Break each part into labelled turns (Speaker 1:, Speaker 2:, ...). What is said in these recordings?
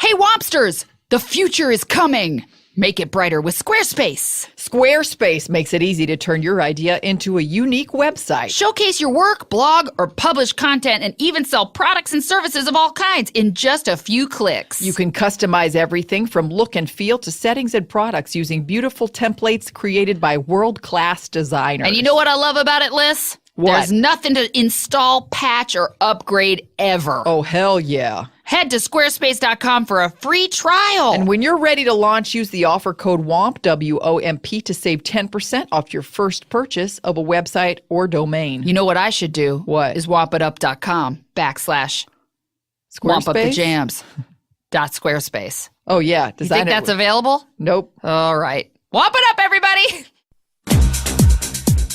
Speaker 1: Hey, Wompsters! The future is coming. Make it brighter with Squarespace.
Speaker 2: Squarespace makes it easy to turn your idea into a unique website.
Speaker 1: Showcase your work, blog, or publish content, and even sell products and services of all kinds in just a few clicks.
Speaker 2: You can customize everything from look and feel to settings and products using beautiful templates created by world-class designers.
Speaker 1: And you know what I love about it, Liz?
Speaker 2: What?
Speaker 1: There's nothing to install, patch, or upgrade ever.
Speaker 2: Oh, hell yeah.
Speaker 1: Head to squarespace.com for a free trial.
Speaker 2: And when you're ready to launch, use the offer code WOMP, W-O-M-P, to save 10% off your first purchase of a website or domain.
Speaker 1: You know what I should do?
Speaker 2: What?
Speaker 1: Is wompitup.com / wompupthejams.squarespace.
Speaker 2: Oh, yeah.
Speaker 1: You think that's available?
Speaker 2: Nope.
Speaker 1: All right. Womp it up, everybody.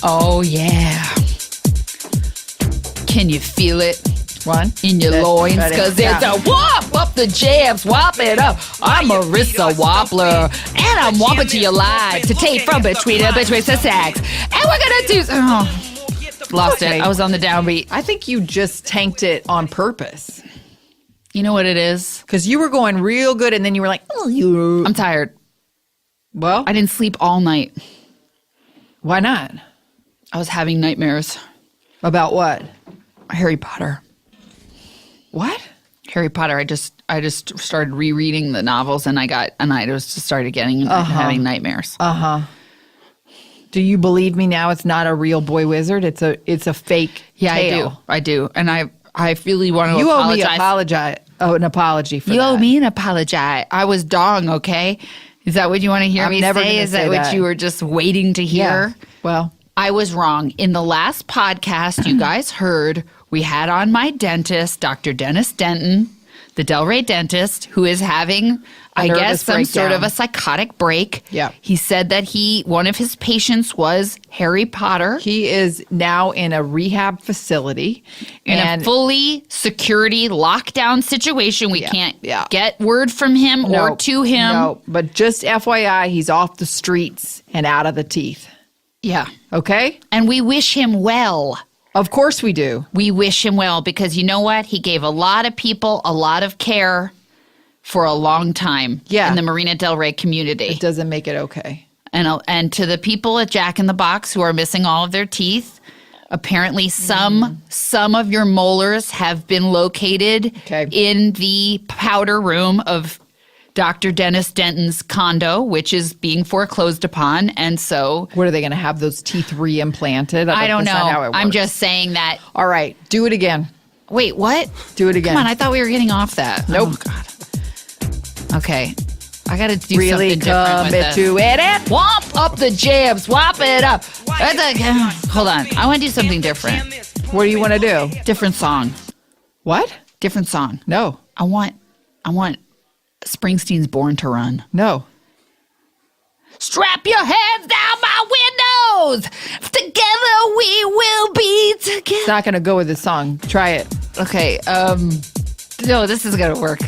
Speaker 1: Oh, yeah. Can you feel it?
Speaker 2: One.
Speaker 1: In your loins, because it's a whop up the jams, whop it up. I'm Marissa Wompler, and I'm whopping to your live to tape from between the sacks. And we're going to do... lost it. I was on the downbeat.
Speaker 2: I think you just tanked it on purpose.
Speaker 1: You know what it is?
Speaker 2: Because you were going real good, and then you were like, oh,
Speaker 1: I'm tired.
Speaker 2: Well,
Speaker 1: I didn't sleep all night.
Speaker 2: Why not?
Speaker 1: I was having nightmares.
Speaker 2: About what?
Speaker 1: Harry Potter.
Speaker 2: What?
Speaker 1: Harry Potter. I just started rereading the novels, and I just started getting having nightmares.
Speaker 2: Do you believe me now? It's not a real boy wizard. It's a fake.
Speaker 1: Yeah,
Speaker 2: tale.
Speaker 1: I do, and I really want to.
Speaker 2: You
Speaker 1: apologize.
Speaker 2: owe me an apology for that.
Speaker 1: You owe me an apology. I was dong. Okay, is that what you want to hear me say? Is that what you were just waiting to hear?
Speaker 2: Yeah. Well,
Speaker 1: I was wrong. In the last podcast, you guys heard. We had on my dentist, Dr. Dennis Denton, the Delray dentist, who is having, I guess, some sort of a psychotic break.
Speaker 2: Yeah.
Speaker 1: He said that one of his patients was Harry Potter.
Speaker 2: He is now in a rehab facility.
Speaker 1: In a fully security lockdown situation. We can't get word from him or to him.
Speaker 2: No, but just FYI, he's off the streets and out of the teeth.
Speaker 1: Yeah.
Speaker 2: Okay?
Speaker 1: And we wish him well.
Speaker 2: Of course we do.
Speaker 1: We wish him well because you know what? He gave a lot of people a lot of care for a long time in the Marina Del Rey community.
Speaker 2: It doesn't make it okay.
Speaker 1: And to the people at Jack in the Box who are missing all of their teeth, apparently some of your molars have been located in the powder room of Dr. Dennis Denton's condo, which is being foreclosed upon. And so...
Speaker 2: What, are they going to have those teeth re-implanted?
Speaker 1: I don't know.
Speaker 2: How it works.
Speaker 1: I'm just saying that...
Speaker 2: All right. Do it again.
Speaker 1: Wait, what?
Speaker 2: Do it again.
Speaker 1: Come on. I thought we were getting off that.
Speaker 2: Nope.
Speaker 1: Oh, God. Okay. I got to do
Speaker 2: really
Speaker 1: something different with
Speaker 2: to it.
Speaker 1: Womp up the jams. Womp it up. Hold on. I want to do something different.
Speaker 2: What do you want to do?
Speaker 1: Different song.
Speaker 2: What?
Speaker 1: Different song.
Speaker 2: No.
Speaker 1: I want Springsteen's Born to Run.
Speaker 2: No.
Speaker 1: Strap your hands down my windows. Together we will be together.
Speaker 2: It's not going to go with the song. Try it.
Speaker 1: Okay. No, this is going to work.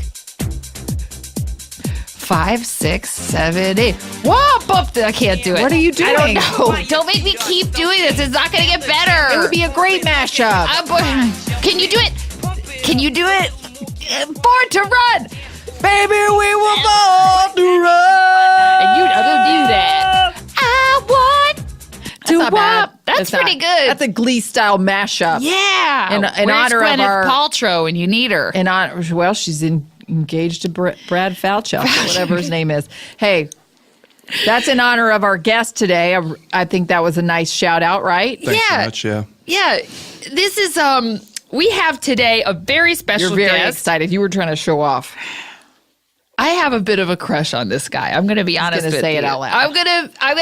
Speaker 1: 5, 6, 7, 8. Whoop up! I can't do it.
Speaker 2: What are you doing?
Speaker 1: I don't know. Don't make me keep doing this. It's not going to get better.
Speaker 2: It would be a great mashup.
Speaker 1: Can you do it? Can you do it? Born to Run.
Speaker 2: Baby, we were born to run.
Speaker 1: And you don't do that. I want to whoop. That's pretty good.
Speaker 2: That's a Glee style mashup.
Speaker 1: Yeah.
Speaker 2: In honor of
Speaker 1: Gwyneth Paltrow, and you need her.
Speaker 2: Well, she's engaged to Brad Falchuk, whatever his name is. Hey, that's in honor of our guest today. I think that was a nice shout out, right?
Speaker 3: Thanks so much, yeah.
Speaker 1: Yeah. This is we have today a very special
Speaker 2: You're very
Speaker 1: guest.
Speaker 2: excited. You were trying to show off.
Speaker 1: I have a bit of a crush on this guy. I'm going to be honest with you.
Speaker 2: Say it out loud.
Speaker 1: I'm going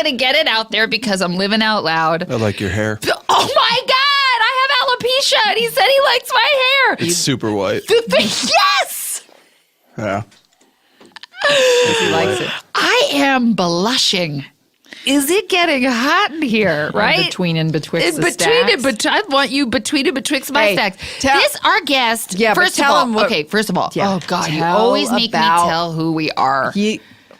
Speaker 1: to get it out there because I'm living out loud.
Speaker 3: I like your hair.
Speaker 1: Oh my God! I have alopecia, and he said he likes my hair.
Speaker 3: It's super white.
Speaker 1: Yes.
Speaker 3: Yeah.
Speaker 2: He likes it.
Speaker 1: I am blushing. Is it getting hot in here? Right.
Speaker 2: Between and betwixt the stacks.
Speaker 1: I want you between and betwixt my stacks. Our guest.
Speaker 2: Yeah.
Speaker 1: First of all.
Speaker 2: Yeah,
Speaker 1: oh God, you always make me tell who we are.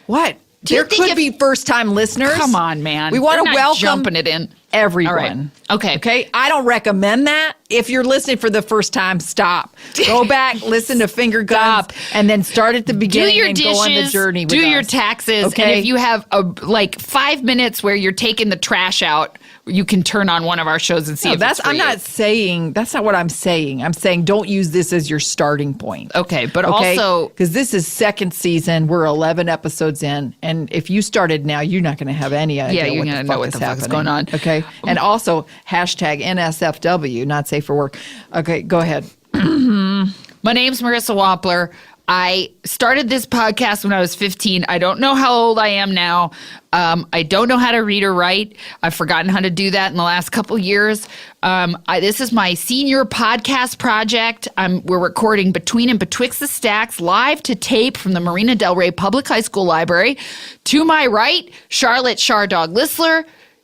Speaker 2: What? There could be first-time listeners.
Speaker 1: Come on, man.
Speaker 2: We want to welcome.
Speaker 1: Jumping it in.
Speaker 2: everyone.
Speaker 1: All right. Okay.
Speaker 2: Okay. I don't recommend that. If you're listening for the first time, stop. Go back, listen to Finger Guns, and then start at the beginning
Speaker 1: your
Speaker 2: and
Speaker 1: dishes,
Speaker 2: go on the journey with
Speaker 1: do your
Speaker 2: us.
Speaker 1: taxes,
Speaker 2: Okay.
Speaker 1: and if you have 5 minutes where you're taking the trash out, you can turn on one of our shows and see if it's for
Speaker 2: I'm
Speaker 1: you.
Speaker 2: not saying that's not what I'm saying. I'm saying don't use this as your starting point.
Speaker 1: Okay, but also
Speaker 2: because this is second season, we're 11 episodes in, and if you started now, you're not going to have any idea
Speaker 1: you're
Speaker 2: what
Speaker 1: gonna
Speaker 2: the
Speaker 1: know
Speaker 2: fuck
Speaker 1: what
Speaker 2: is
Speaker 1: the fuck is
Speaker 2: happening.
Speaker 1: going on.
Speaker 2: Okay, and also hashtag NSFW, not safe for work. Okay, go ahead.
Speaker 1: My name's Marissa Wompler. I started this podcast when I was 15. I don't know how old I am now. I don't know how to read or write. I've forgotten how to do that in the last couple years. This is my senior podcast project. We're recording Between and Betwixt the Stacks live to tape from the Marina Del Rey Public High School Library. To my right, Charlotte Shardog Listler.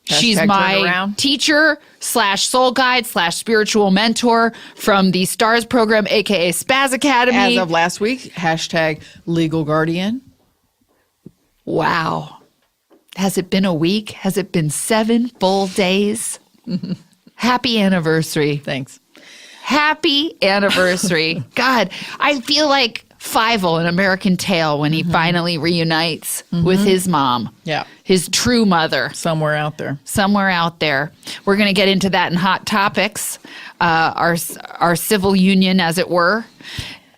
Speaker 1: She's my teacher / soul guide / spiritual mentor from the STARS program, aka Spaz Academy.
Speaker 2: As of last week, hashtag legal guardian.
Speaker 1: Wow. Has it been a week? Has it been 7 full days? Happy anniversary.
Speaker 2: Thanks.
Speaker 1: Happy anniversary. God, I feel like Fievel in American Tail when he finally reunites with his mom.
Speaker 2: Yeah.
Speaker 1: His true mother.
Speaker 2: Somewhere out there.
Speaker 1: Somewhere out there. We're going to get into that in Hot Topics, our civil union, as it were.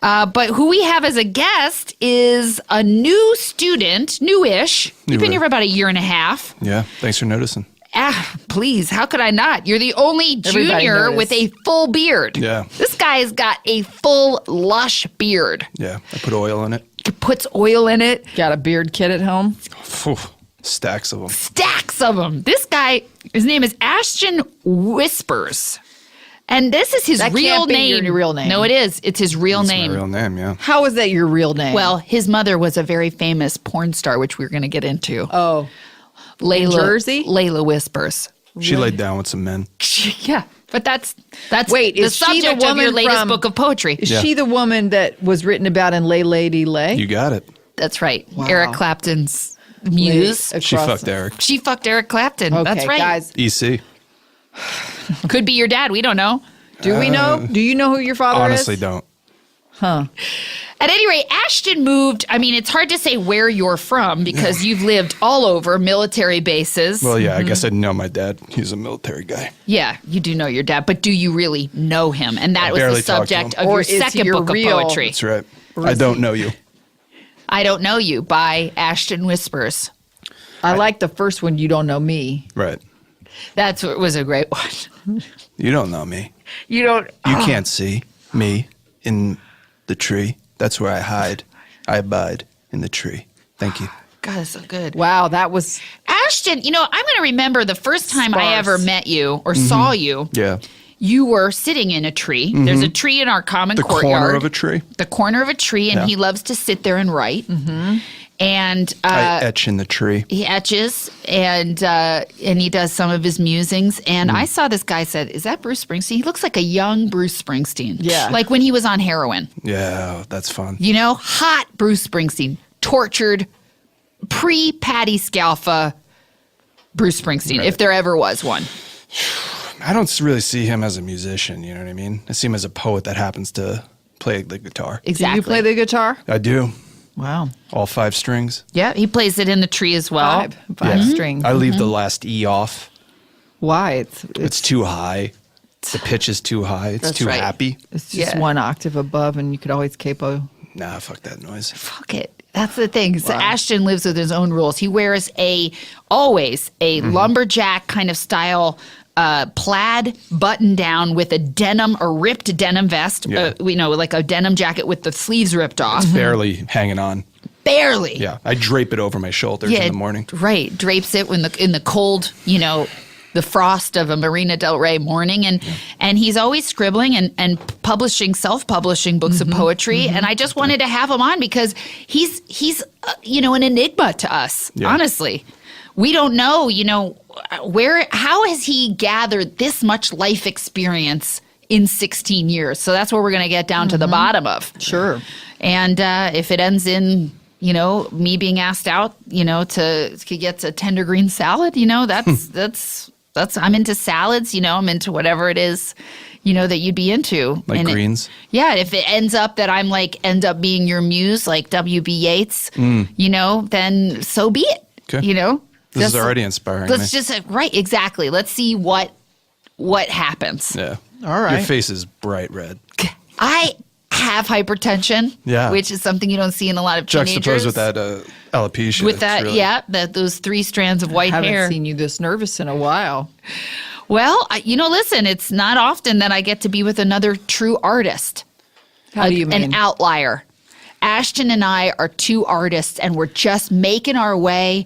Speaker 1: But who we have as a guest is a new student, newish. You've been here for about a year and a half.
Speaker 3: Yeah. Thanks for noticing.
Speaker 1: Please, how could I not? You're the only
Speaker 2: Everybody
Speaker 1: junior
Speaker 2: noticed.
Speaker 1: with a full beard.
Speaker 3: Yeah.
Speaker 1: This guy's got a full, lush beard.
Speaker 3: Yeah. I put oil in it.
Speaker 1: He puts oil in it.
Speaker 2: Got a beard kit at home?
Speaker 3: Phew, stacks of them.
Speaker 1: Stacks of them. This guy, his name is Ashton Whispers. And this is his
Speaker 2: That
Speaker 1: real
Speaker 2: can't be
Speaker 1: name.
Speaker 2: your real name.
Speaker 1: No, it is. It's his real
Speaker 3: That's
Speaker 1: name.
Speaker 3: my real name, yeah.
Speaker 2: How is that your real name?
Speaker 1: Well, his mother was a very famous porn star, which we're going to get into.
Speaker 2: oh,
Speaker 1: Layla,
Speaker 2: Jersey?
Speaker 1: Layla Whispers.
Speaker 3: She laid down with some men.
Speaker 1: Yeah, but that's
Speaker 2: Wait,
Speaker 1: the
Speaker 2: is she the
Speaker 1: subject of your
Speaker 2: woman
Speaker 1: latest
Speaker 2: from-
Speaker 1: book of poetry.
Speaker 2: is
Speaker 3: Yeah.
Speaker 2: she the woman that was written about in Lay Lady Lay?
Speaker 3: You got it.
Speaker 1: That's right.
Speaker 2: Wow.
Speaker 1: Eric Clapton's muse.
Speaker 2: Lay
Speaker 3: She
Speaker 2: across
Speaker 3: fucked
Speaker 2: the-
Speaker 3: Eric.
Speaker 1: She fucked Eric Clapton.
Speaker 2: Okay,
Speaker 1: That's right.
Speaker 2: guys.
Speaker 3: EC.
Speaker 1: Could be your dad. We don't know.
Speaker 2: Do we know? Do you know who your father
Speaker 3: Honestly,
Speaker 2: is?
Speaker 3: don't.
Speaker 2: Huh.
Speaker 1: At any rate, Ashton moved. I mean, it's hard to say where you're from because you've lived all over military bases.
Speaker 3: Well, yeah, I guess I didn't know my dad. He's a military guy.
Speaker 1: Yeah, you do know your dad, but do you really know him? And that was the
Speaker 3: barely talk to
Speaker 1: subject
Speaker 3: him.
Speaker 1: of
Speaker 2: Or
Speaker 1: your
Speaker 2: is he
Speaker 1: second
Speaker 2: your
Speaker 1: book
Speaker 2: real-
Speaker 1: of poetry.
Speaker 3: That's right. I don't know you.
Speaker 1: I Don't Know You by Ashton Whispers.
Speaker 2: I like the first one, You Don't Know Me.
Speaker 3: Right.
Speaker 1: That was a great one.
Speaker 3: You don't know me.
Speaker 1: You don't.
Speaker 3: You can't see me in the tree. That's where I hide. I abide in the tree. Thank you.
Speaker 1: God, that's so good.
Speaker 2: Wow, that was
Speaker 1: Ashton, I'm going to remember the first time I
Speaker 2: Sparse.
Speaker 1: ever met you or saw you.
Speaker 3: Yeah.
Speaker 1: You were sitting in a tree. There's a tree in our common
Speaker 3: The
Speaker 1: courtyard.
Speaker 3: corner of a tree.
Speaker 1: The corner of a tree, and
Speaker 3: Yeah.
Speaker 1: he loves to sit there and write. And
Speaker 3: I etch in the tree.
Speaker 1: he etches, and he does some of his musings. And I saw this guy said, "Is that Bruce Springsteen?" He looks like a young Bruce Springsteen.
Speaker 2: Yeah.
Speaker 1: like when he was on heroin.
Speaker 3: Yeah, that's fun.
Speaker 1: Hot Bruce Springsteen, tortured, pre-Patty Scalfa Bruce Springsteen, if there ever was one.
Speaker 3: I don't really see him as a musician, you know what I mean? I see him as a poet that happens to play the guitar.
Speaker 1: Exactly.
Speaker 2: Do you play the guitar?
Speaker 3: I do.
Speaker 2: Wow.
Speaker 3: All 5 strings.
Speaker 1: Yeah, he plays it in the tree as well.
Speaker 2: Five strings.
Speaker 3: I leave the last E off.
Speaker 2: Why?
Speaker 3: It's too high. The pitch is too high. It's
Speaker 1: That's
Speaker 3: too
Speaker 1: right.
Speaker 3: happy.
Speaker 2: It's just
Speaker 1: Yeah.
Speaker 2: one octave above, and you could always capo.
Speaker 3: Nah, fuck that noise.
Speaker 1: Fuck it. That's the thing. So Ashton lives with his own rules. He wears always a lumberjack kind of style plaid button down with a ripped denim vest.
Speaker 3: Yeah.
Speaker 1: Like a denim jacket with the sleeves ripped off.
Speaker 3: Barely hanging on.
Speaker 1: Barely.
Speaker 3: Yeah, I drape it over my shoulders in the morning.
Speaker 1: Right. Drapes it in the cold, the frost of a Marina Del Rey morning. And he's always scribbling and publishing, self-publishing books of poetry. And I just wanted to have him on because he's an enigma to us,
Speaker 3: Yeah.
Speaker 1: honestly. We don't know, how has he gathered this much life experience in 16 years? So that's what we're going to get down to the bottom of.
Speaker 2: Sure.
Speaker 1: And if it ends in, me being asked out, to get a tender green salad, that's I'm into salads, I'm into whatever it is, that you'd be into.
Speaker 3: Like greens?
Speaker 1: If it ends up that I'm end up being your muse, like W.B. Yeats, then so be it.
Speaker 3: Okay. This is already inspiring.
Speaker 1: Let's just, right, exactly. Let's see what happens.
Speaker 3: Yeah.
Speaker 2: All right.
Speaker 3: Your face is bright red.
Speaker 1: I have hypertension, which is something you don't see in a lot of teenagers.
Speaker 3: Juxtaposed with that alopecia.
Speaker 1: With that, those 3 strands of white hair.
Speaker 2: I haven't seen you this nervous in a while.
Speaker 1: Well, listen, it's not often that I get to be with another true artist.
Speaker 2: How do you mean?
Speaker 1: An outlier. Ashton and I are 2 artists, and we're just making our way,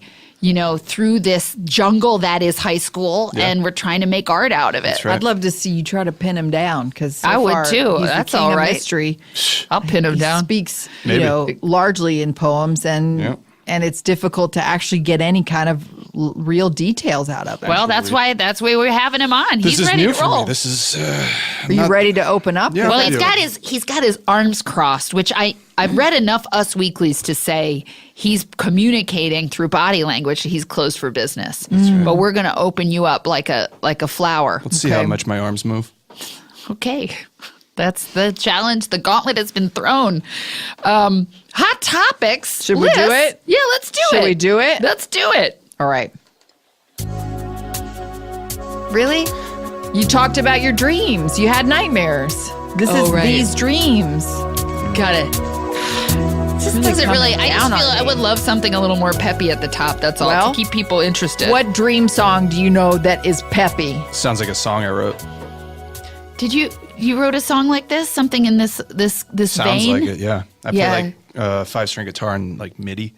Speaker 1: through this jungle that is high school, and we're trying to make art out of it.
Speaker 3: That's right.
Speaker 2: I'd love to see you try to pin him down, because
Speaker 1: I would too.
Speaker 2: He's
Speaker 1: That's
Speaker 2: the king
Speaker 1: all
Speaker 2: of
Speaker 1: right.
Speaker 2: mystery.
Speaker 1: I'll pin him down.
Speaker 2: He speaks,
Speaker 3: Maybe.
Speaker 2: largely in poems, and it's difficult to actually get any kind of real details out of it.
Speaker 1: Well, that's why we're having him on.
Speaker 3: This
Speaker 1: He's
Speaker 3: is
Speaker 1: ready
Speaker 3: new
Speaker 1: to roll.
Speaker 3: for me. This is.
Speaker 2: Are you ready to open up?
Speaker 3: Yeah.
Speaker 1: Well,
Speaker 3: Yeah.
Speaker 1: he's got his arms crossed, which I've read enough Us Weeklies to say he's communicating through body language. He's closed for business.
Speaker 3: right.
Speaker 1: But we're going to open you up like a flower.
Speaker 3: Let's see how much my arms move.
Speaker 1: Okay. That's the challenge. The gauntlet has been thrown. Hot topics.
Speaker 2: Should we do it?
Speaker 1: Yeah, let's do it.
Speaker 2: Should we do it?
Speaker 1: Let's do it.
Speaker 2: All right.
Speaker 1: Really?
Speaker 2: You talked about your dreams. You had nightmares. This is
Speaker 1: right.
Speaker 2: these dreams.
Speaker 1: Got it. This doesn't really. I just feel I would love something a little more peppy at the top. That's all,
Speaker 2: Well,
Speaker 1: to keep people interested.
Speaker 2: What dream song do you know that is peppy?
Speaker 3: Sounds like a song I wrote.
Speaker 1: Did you wrote a song like this? Something in this
Speaker 3: Sounds
Speaker 1: vein?
Speaker 3: like it, yeah. I
Speaker 1: Yeah.
Speaker 3: play like 5-string guitar and like MIDI.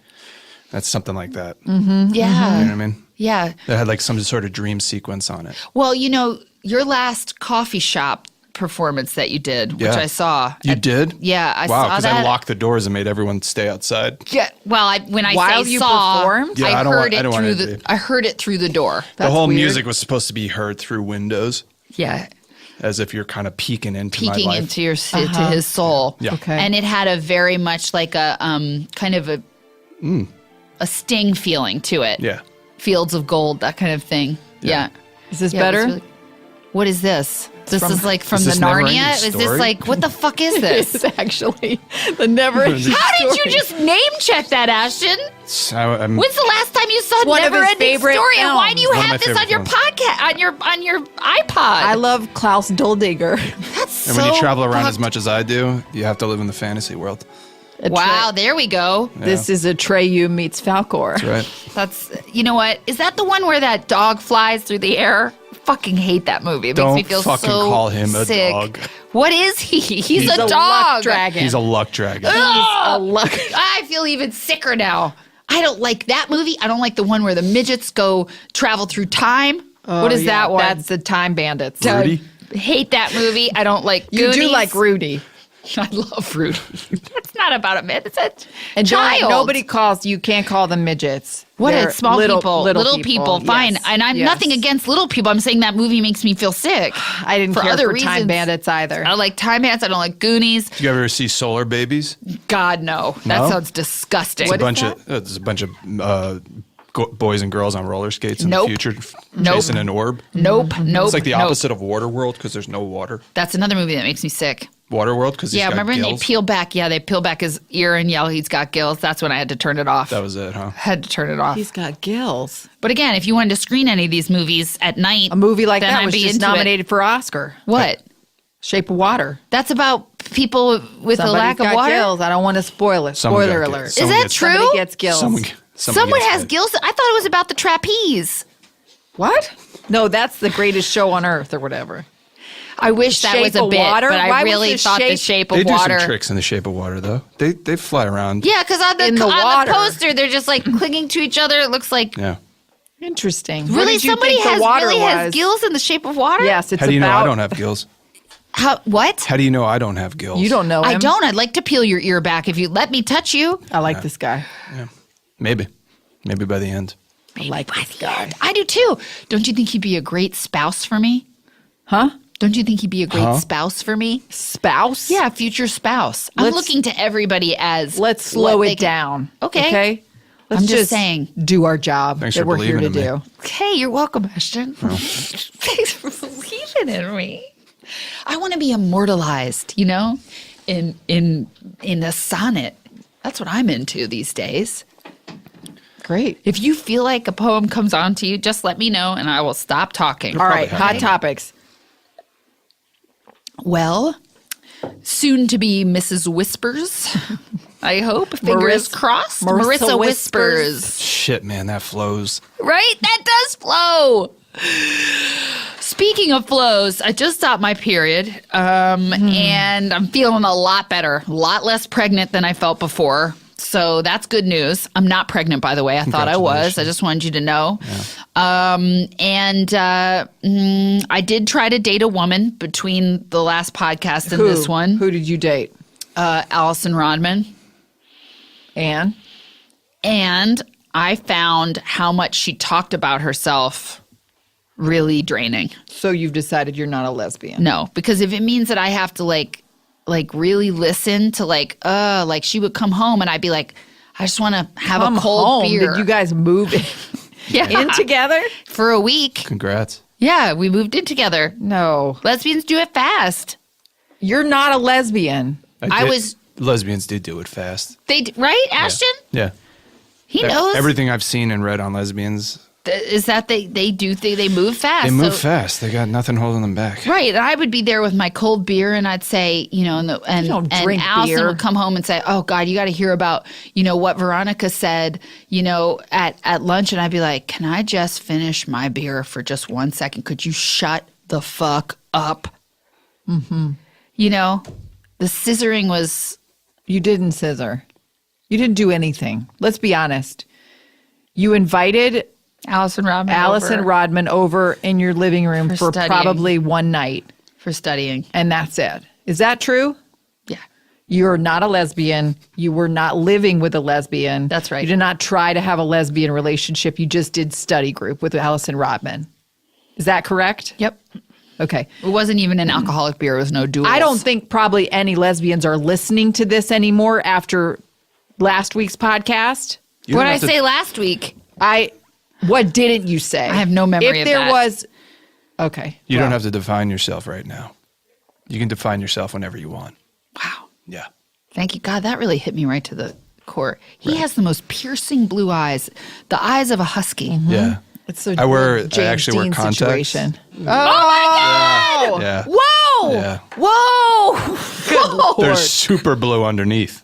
Speaker 3: That's something like that.
Speaker 1: Yeah.
Speaker 3: You know what I mean?
Speaker 1: Yeah.
Speaker 3: That had like some sort of dream sequence on it.
Speaker 1: Well, your last coffee shop performance that you did, which
Speaker 3: Yeah.
Speaker 1: I saw.
Speaker 3: You did?
Speaker 1: Yeah, I
Speaker 3: Wow,
Speaker 1: saw
Speaker 3: because
Speaker 1: that.
Speaker 3: I locked the doors and made everyone stay outside.
Speaker 1: Yeah. Well, when I
Speaker 2: While
Speaker 1: say
Speaker 2: you
Speaker 1: saw,
Speaker 2: performed?
Speaker 3: Yeah,
Speaker 1: I
Speaker 3: I don't
Speaker 1: heard
Speaker 3: want- I
Speaker 1: it
Speaker 3: don't want
Speaker 1: through
Speaker 3: it
Speaker 1: the.
Speaker 3: to-
Speaker 1: I heard it through the door.
Speaker 3: The whole
Speaker 2: weird.
Speaker 3: music was supposed to be heard through windows,
Speaker 1: Yeah.
Speaker 3: as if you're kind of peeking into my
Speaker 1: Peeking
Speaker 3: life.
Speaker 1: into your to his soul.
Speaker 3: Yeah.
Speaker 2: Okay.
Speaker 1: And it had a very much like a kind of a sting feeling to it.
Speaker 3: Yeah.
Speaker 1: Fields of gold, that kind of thing. Yeah.
Speaker 2: Is this
Speaker 1: Yeah, it was
Speaker 2: better?
Speaker 1: really- what is this? This is like from
Speaker 3: Is
Speaker 1: the
Speaker 3: this Never-Ending
Speaker 1: Narnia? Is this
Speaker 3: Story?
Speaker 1: like, what the fuck is this?
Speaker 2: It's actually the never.
Speaker 1: How did you just name check that, Ashton?
Speaker 3: I'm,
Speaker 1: When's the last time you saw
Speaker 2: one of his
Speaker 1: Never Ending
Speaker 2: favorite
Speaker 1: Story? And why do you
Speaker 3: films. One of
Speaker 1: have
Speaker 3: my
Speaker 1: this on your
Speaker 3: favorite
Speaker 1: podcast, on your iPod?
Speaker 2: I love Klaus Doldiger.
Speaker 1: That's
Speaker 3: and
Speaker 1: so
Speaker 3: when you travel around as
Speaker 1: fucked-
Speaker 3: much as I do, you have to live in the fantasy world.
Speaker 1: Wow, there we go.
Speaker 2: This is Atreyu meets Falcor.
Speaker 3: Right?
Speaker 1: That's, you know what? Is that the one where that dog flies through the air? Fucking hate that movie. It
Speaker 3: Don't
Speaker 1: makes me feel
Speaker 3: fucking
Speaker 1: so
Speaker 3: call him a
Speaker 1: sick.
Speaker 3: dog.
Speaker 1: What is he? He's a
Speaker 2: luck
Speaker 1: dog.
Speaker 2: dragon.
Speaker 3: He's a luck dragon.
Speaker 1: Ugh!
Speaker 2: a luck.
Speaker 1: I feel even sicker now. I don't like that movie. I don't like the one where the midgets go travel through time. What is that one?
Speaker 2: That's the Time Bandits.
Speaker 3: Rudy?
Speaker 1: I hate that movie. I don't like
Speaker 2: You do
Speaker 1: Goonies.
Speaker 2: like Rudy.
Speaker 1: I love Rudy. It's not about a myth. It's a
Speaker 2: And
Speaker 1: child.
Speaker 2: nobody calls, you can't call them midgets.
Speaker 1: What
Speaker 2: They're
Speaker 1: a small people. Little people. Fine.
Speaker 2: Yes,
Speaker 1: And I'm
Speaker 2: yes.
Speaker 1: nothing against little people. I'm saying that movie makes me feel sick.
Speaker 2: I didn't
Speaker 1: for
Speaker 2: care
Speaker 1: other
Speaker 2: for Time
Speaker 1: reasons.
Speaker 2: Bandits either.
Speaker 1: I don't like Time Bandits. I don't like Goonies.
Speaker 3: Do you ever see Solar Babies?
Speaker 1: God, no. That
Speaker 3: No?
Speaker 1: sounds disgusting.
Speaker 3: There's a bunch of boys and girls on roller skates in
Speaker 1: Nope.
Speaker 3: the future
Speaker 1: Nope.
Speaker 3: chasing an orb.
Speaker 1: Nope. Nope.
Speaker 3: It's like the
Speaker 1: nope.
Speaker 3: opposite of Waterworld because there's no water.
Speaker 1: That's another movie that makes me sick.
Speaker 3: Waterworld because he's
Speaker 1: Yeah,
Speaker 3: got
Speaker 1: remember when
Speaker 3: gills.
Speaker 1: they peel back? Yeah, they peel back his ear and yell, he's got gills. That's when I had to turn it off.
Speaker 3: That was it, huh?
Speaker 1: Had to turn it off.
Speaker 2: He's got gills.
Speaker 1: But again, if you wanted to screen any of these movies at night,
Speaker 2: A movie like
Speaker 1: then
Speaker 2: that
Speaker 1: I'd
Speaker 2: was
Speaker 1: be
Speaker 2: just
Speaker 1: into it.
Speaker 2: nominated for Oscar.
Speaker 1: What?
Speaker 2: Shape of Water.
Speaker 1: That's about people with a
Speaker 2: Somebody's
Speaker 1: lack of
Speaker 2: got
Speaker 1: water.
Speaker 2: gills. I don't want to spoil it.
Speaker 3: Someone
Speaker 2: Spoiler
Speaker 3: got
Speaker 2: alert.
Speaker 3: gills.
Speaker 1: Is
Speaker 3: Someone
Speaker 1: that
Speaker 3: gets-
Speaker 1: true?
Speaker 2: Somebody gets gills.
Speaker 1: Someone
Speaker 3: gets
Speaker 1: has
Speaker 3: it.
Speaker 1: gills. I thought it was about the trapeze.
Speaker 2: What? No, that's the greatest show on earth or whatever.
Speaker 1: I wish that
Speaker 2: Shape
Speaker 1: was a
Speaker 2: of
Speaker 1: bit,
Speaker 2: Water?
Speaker 1: but I
Speaker 2: Why was
Speaker 1: really
Speaker 2: the
Speaker 1: thought the
Speaker 2: shape-
Speaker 1: shape of
Speaker 3: They do
Speaker 1: water.
Speaker 3: some tricks in the Shape of Water, though. They fly around.
Speaker 1: Yeah, because on
Speaker 2: In the
Speaker 1: on
Speaker 2: water.
Speaker 1: the poster, they're just like clinging to each other. It looks like
Speaker 3: Yeah.
Speaker 2: Interesting. What
Speaker 1: really
Speaker 2: did you
Speaker 1: somebody
Speaker 2: think the
Speaker 1: has
Speaker 2: water
Speaker 1: really has
Speaker 2: was?
Speaker 1: gills in the shape of water.
Speaker 2: Yes, it's
Speaker 3: How do you know I
Speaker 2: about-
Speaker 3: don't have gills?
Speaker 1: How? What?
Speaker 3: How do you know I don't have gills?
Speaker 2: You don't know him.
Speaker 1: I don't. I'd like to peel your ear back if you let me touch you.
Speaker 2: I like this guy.
Speaker 3: Yeah. Maybe by the end.
Speaker 2: I like this guy.
Speaker 1: I do too. Don't you think he'd be a great spouse for me?
Speaker 2: Huh?
Speaker 1: Don't you think he'd be a great spouse for me?
Speaker 2: Spouse?
Speaker 1: Yeah, future spouse. I'm
Speaker 2: Let's-
Speaker 1: looking to everybody as
Speaker 2: Let's
Speaker 1: what
Speaker 2: slow
Speaker 1: they
Speaker 2: it
Speaker 1: can-
Speaker 2: down.
Speaker 1: Okay.
Speaker 2: Okay. Let's
Speaker 1: I'm just saying.
Speaker 2: do our job
Speaker 3: Thanks
Speaker 2: that
Speaker 3: for
Speaker 2: we're here to
Speaker 3: believing in
Speaker 2: do.
Speaker 3: me.
Speaker 1: Hey, you're welcome, Ashton. Thanks for believing in me. I want to be immortalized, in a sonnet. That's what I'm into these days.
Speaker 2: Great.
Speaker 1: If you feel like a poem comes on to you, just let me know and I will stop talking.
Speaker 2: All right, hot topics.
Speaker 1: Well, soon to be Mrs. Whispers. I hope. Fingers crossed.
Speaker 2: Marissa
Speaker 1: Whispers.
Speaker 3: Shit, man, that flows.
Speaker 1: Right? That does flow. Speaking of flows, I just stopped my period, and I'm feeling a lot better, a lot less pregnant than I felt before. So that's good news. I'm not pregnant, by the way. I thought I was. I just wanted you to know. Yeah. I did try to date a woman between the last podcast and this one.
Speaker 2: Who did you date?
Speaker 1: Allison Rodman.
Speaker 2: And
Speaker 1: I found how much she talked about herself really draining.
Speaker 2: So you've decided you're not a lesbian?
Speaker 1: No, because if it means that I have to like really listen to she would come home and I'd be like, I just want to have a cold beer.
Speaker 2: Did you guys move in together?
Speaker 1: For a week.
Speaker 3: Congrats.
Speaker 1: Yeah, we moved in together.
Speaker 2: No.
Speaker 1: Lesbians do it fast.
Speaker 2: You're not a lesbian.
Speaker 3: Lesbians do it fast.
Speaker 1: Right, Ashton?
Speaker 3: Yeah.
Speaker 1: He knows.
Speaker 3: Everything I've seen and read on lesbians.
Speaker 1: Is that they move fast.
Speaker 3: They move fast. They got nothing holding them back.
Speaker 1: Right. And I would be there with my cold beer and I'd say, and Allison would come home and say, oh God, you got to hear about, what Veronica said, at lunch. And I'd be like, can I just finish my beer for just 1 second? Could you shut the fuck up? Mm-hmm. The scissoring was.
Speaker 2: You didn't scissor. You didn't do anything. Let's be honest. You invited
Speaker 1: Allison
Speaker 2: Rodman over in your living room for probably one night.
Speaker 1: For studying.
Speaker 2: And that's it. Is that true?
Speaker 1: Yeah.
Speaker 2: You're not a lesbian. You were not living with a lesbian.
Speaker 1: That's right.
Speaker 2: You did not try to have a lesbian relationship. You just did study group with Allison Rodman. Is that correct?
Speaker 1: Yep.
Speaker 2: Okay.
Speaker 1: It wasn't even an alcoholic beer. It was no duels.
Speaker 2: I don't think probably any lesbians are listening to this anymore after last week's podcast.
Speaker 1: What did I say last week?
Speaker 2: What didn't you say?
Speaker 1: I have no memory of that.
Speaker 2: If there was... Okay.
Speaker 3: You don't have to define yourself right now. You can define yourself whenever you want.
Speaker 1: Wow.
Speaker 3: Yeah.
Speaker 1: Thank you. God, that really hit me right to the core. He has the most piercing blue eyes. The eyes of a husky.
Speaker 2: Mm-hmm.
Speaker 3: Yeah.
Speaker 2: It's a
Speaker 3: I actually wear contacts.
Speaker 2: Situation.
Speaker 1: Oh my God!
Speaker 3: Yeah.
Speaker 1: Whoa!
Speaker 3: Yeah.
Speaker 1: Whoa!
Speaker 2: Good Lord.
Speaker 3: They're super blue underneath.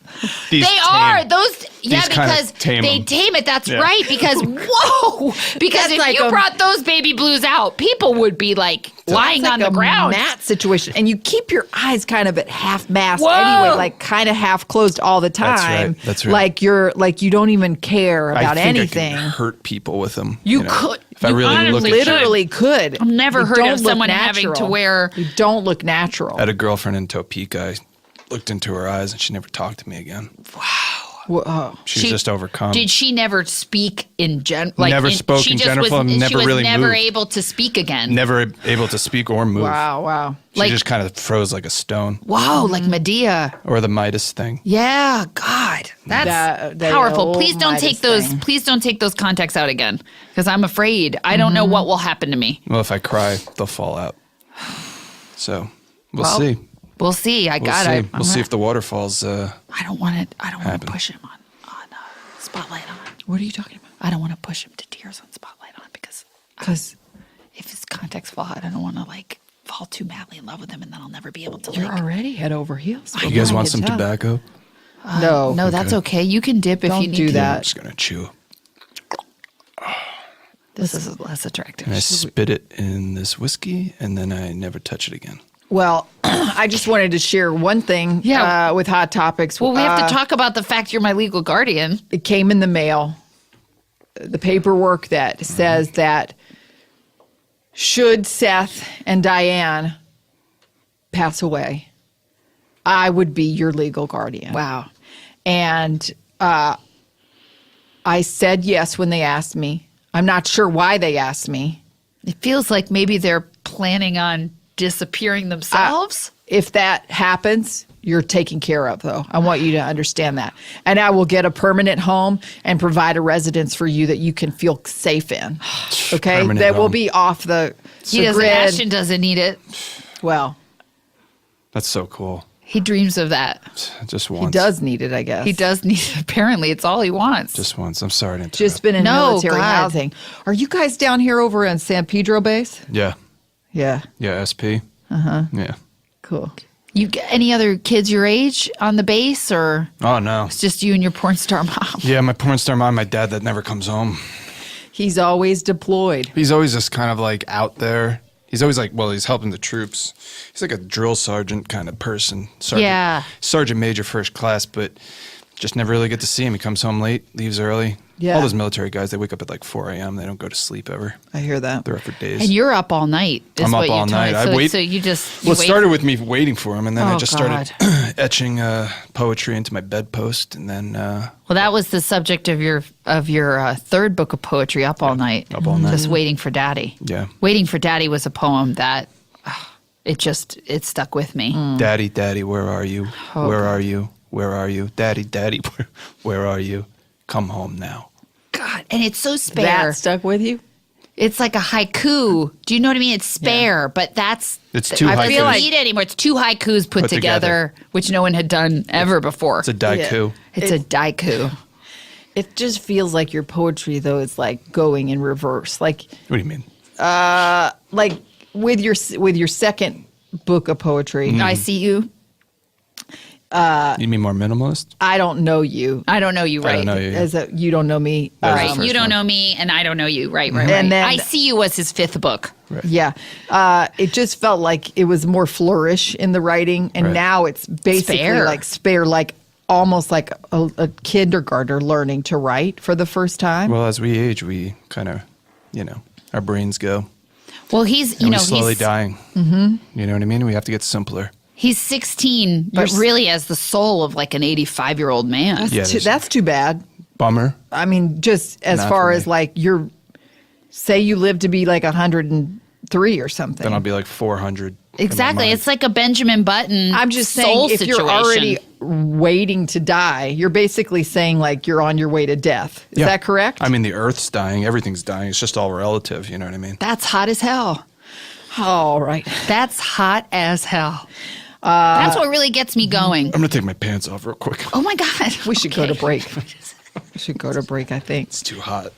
Speaker 3: They
Speaker 1: are those. Yeah,
Speaker 3: because
Speaker 1: they tame it. That's right. Because whoa! Because
Speaker 2: That's
Speaker 1: if
Speaker 2: like
Speaker 1: you brought those baby blues out, people would be lying on the ground.
Speaker 2: Mat situation, and you keep your eyes kind of at half mast
Speaker 1: Whoa.
Speaker 2: anyway, kind of half closed all the time.
Speaker 3: That's right.
Speaker 2: Like you don't even care about anything.
Speaker 3: I can hurt people with them.
Speaker 1: You could.
Speaker 3: If I really look at
Speaker 2: literally could.
Speaker 1: I've never heard of someone having to wear.
Speaker 2: You don't look natural.
Speaker 3: I had a girlfriend in Topeka. I looked into her eyes and she never talked to me again.
Speaker 1: Wow.
Speaker 2: Whoa.
Speaker 3: She was just overcome.
Speaker 1: Did she never speak in general?
Speaker 3: Never spoke in general.
Speaker 1: She was
Speaker 3: really
Speaker 1: never
Speaker 3: moved.
Speaker 1: able to speak again.
Speaker 3: Never able to speak or move.
Speaker 2: Wow.
Speaker 3: She just kind of froze like a stone.
Speaker 1: Wow, like Medea.
Speaker 3: Or the Midas thing.
Speaker 1: Yeah, God, that's
Speaker 2: that
Speaker 1: powerful.
Speaker 2: old
Speaker 1: Please don't
Speaker 2: Midas
Speaker 1: take those.
Speaker 2: thing.
Speaker 1: Please don't take those contacts out again, because I'm afraid. I don't know what will happen to me.
Speaker 3: Well, if I cry, they'll fall out. So we'll see.
Speaker 1: We'll see.
Speaker 3: We'll see if the waterfalls.
Speaker 1: I don't want to. I don't want
Speaker 3: happen.
Speaker 1: to push him on Spotlight on.
Speaker 2: What are you talking about?
Speaker 1: I don't want to push him to tears on Spotlight on because if his contacts fall out, I don't want to fall too madly in love with him, and then I'll never be able to.
Speaker 2: You're already head over heels.
Speaker 3: You guys want some tobacco?
Speaker 2: No,
Speaker 1: that's okay. You can dip if you need
Speaker 2: do
Speaker 1: to.
Speaker 2: that.
Speaker 3: I'm just gonna chew.
Speaker 1: This is less attractive.
Speaker 3: And I spit it in this whiskey, and then I never touch it again.
Speaker 2: Well, I just wanted to share one thing with Hot Topics.
Speaker 1: Well, we have to talk about the fact you're my legal guardian.
Speaker 2: It came in the mail, the paperwork that says that should Seth and Diane pass away, I would be your legal guardian.
Speaker 1: Wow.
Speaker 2: And I said yes when they asked me. I'm not sure why they asked me.
Speaker 1: It feels like maybe they're planning on disappearing themselves.
Speaker 2: If that happens, you're taken care of, though. I want you to understand that. And I will get a permanent home and provide a residence for you that you can feel safe in. Okay?
Speaker 3: Permanent
Speaker 2: that will
Speaker 3: home.
Speaker 2: be off the
Speaker 1: Doesn't.
Speaker 2: grid.
Speaker 1: Ashton doesn't need it.
Speaker 2: Well,
Speaker 3: That's so cool.
Speaker 1: He dreams of that.
Speaker 3: Just once.
Speaker 2: he does need it, I guess.
Speaker 1: He does need it. Apparently, it's all he wants.
Speaker 3: Just once. I'm sorry to interrupt.
Speaker 2: Just been in
Speaker 1: No,
Speaker 2: military
Speaker 1: God.
Speaker 2: housing. Are you guys down here over in San Pedro base?
Speaker 3: Yeah.
Speaker 2: Yeah.
Speaker 3: Yeah, SP. Uh-huh. Yeah.
Speaker 2: Cool.
Speaker 1: You get any other kids your age on the base, or
Speaker 3: Oh, no.
Speaker 1: it's just you and your porn star mom?
Speaker 3: Yeah, my porn star mom, my dad that never comes home.
Speaker 2: He's always deployed.
Speaker 3: He's always just kind of like out there. He's always like, well, he's helping the troops. He's like a drill sergeant kind of person. Sergeant major first class, but just never really get to see him. He comes home late, leaves early.
Speaker 2: Yeah.
Speaker 3: All those military guys, they wake up at like 4 a.m. They don't go to sleep ever.
Speaker 2: I hear that.
Speaker 3: They're up for days.
Speaker 1: And you're up all night. Is
Speaker 3: I'm
Speaker 1: what
Speaker 3: up all
Speaker 1: you're telling
Speaker 3: night.
Speaker 1: me.
Speaker 3: I wait.
Speaker 1: So you just.
Speaker 3: Well, it started with me waiting for him, and then I
Speaker 1: Oh,
Speaker 3: just started etching poetry into my bedpost, and then
Speaker 1: Well, that was the subject of your third book of poetry, Up All Night.
Speaker 3: Up All Night.
Speaker 1: Just waiting for Daddy.
Speaker 3: Yeah.
Speaker 1: Waiting for Daddy was a poem that it stuck with me.
Speaker 3: Daddy, Daddy, where are you?
Speaker 1: Oh,
Speaker 3: Where
Speaker 1: God.
Speaker 3: are you? Where are you? Daddy, Daddy, where are you? Come home now.
Speaker 1: God, and it's so spare.
Speaker 2: That stuck with you?
Speaker 1: It's like a haiku. Do you know what I mean? It's spare, but
Speaker 3: It's two
Speaker 1: I feel
Speaker 3: haikus.
Speaker 1: like need anymore. It's two haikus put together, which no one had done ever before.
Speaker 3: It's a daiku.
Speaker 1: It's a daiku.
Speaker 2: It just feels like your poetry, though, is like going in reverse. Like
Speaker 3: What do you mean?
Speaker 2: like with your second book of poetry.
Speaker 1: I see you.
Speaker 3: You mean more minimalist?
Speaker 2: I don't know you.
Speaker 1: I don't know you, right?
Speaker 3: I don't know you.
Speaker 2: As you don't know me.
Speaker 3: That was the
Speaker 1: Right.
Speaker 3: first
Speaker 1: You don't
Speaker 3: one.
Speaker 1: know me, and I don't know you. Right, right,
Speaker 2: And
Speaker 1: right.
Speaker 2: then-
Speaker 1: I See You was his fifth book.
Speaker 3: Right.
Speaker 2: Yeah. It just felt like it was more flourish in the writing. And
Speaker 3: Right.
Speaker 2: now it's basically
Speaker 1: Spare.
Speaker 2: like spare, like almost like a kindergartner learning to write for the first time.
Speaker 3: Well, as we age, we kind of, our brains go.
Speaker 1: Well, he's,
Speaker 3: And
Speaker 1: you know,
Speaker 3: we're slowly
Speaker 1: he's,
Speaker 3: dying. Mm-hmm. You know what I mean? We have to get simpler.
Speaker 1: he's 16, but really has the soul of like an 85-year-old man.
Speaker 3: Yeah,
Speaker 2: That's too bad.
Speaker 3: Bummer.
Speaker 2: I mean, just as
Speaker 3: Not
Speaker 2: far
Speaker 3: for
Speaker 2: as
Speaker 3: me.
Speaker 2: like say you live to be like 103 or something.
Speaker 3: Then I'll be like 400. in my
Speaker 1: Exactly.
Speaker 3: mind.
Speaker 1: It's like a Benjamin Button
Speaker 2: I'm just
Speaker 1: soul
Speaker 2: saying, if
Speaker 1: situation.
Speaker 2: you're already waiting to die, you're basically saying like you're on your way to death. Is
Speaker 3: Yeah.
Speaker 2: that correct?
Speaker 3: I mean, the Earth's dying. Everything's dying. It's just all relative. You know what I mean?
Speaker 1: That's hot as hell.
Speaker 2: all right.
Speaker 1: That's hot as hell. That's what really gets me going.
Speaker 3: I'm going to take my pants off real quick.
Speaker 1: Oh my God.
Speaker 2: We should go to
Speaker 1: Okay.
Speaker 2: break. We should go to break, I think.
Speaker 3: It's too hot.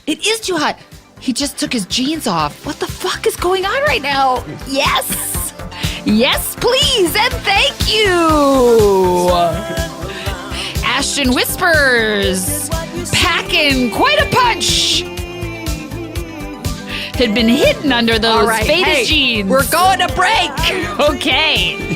Speaker 1: It is too hot. He just took his jeans off. What the fuck is going on right now? Yes. Yes, please. And thank you. Ashton Whispers. Packing quite a punch. Had been hidden under those
Speaker 2: All right.
Speaker 1: faded
Speaker 2: Hey,
Speaker 1: jeans.
Speaker 2: we're going to break.
Speaker 1: Okay.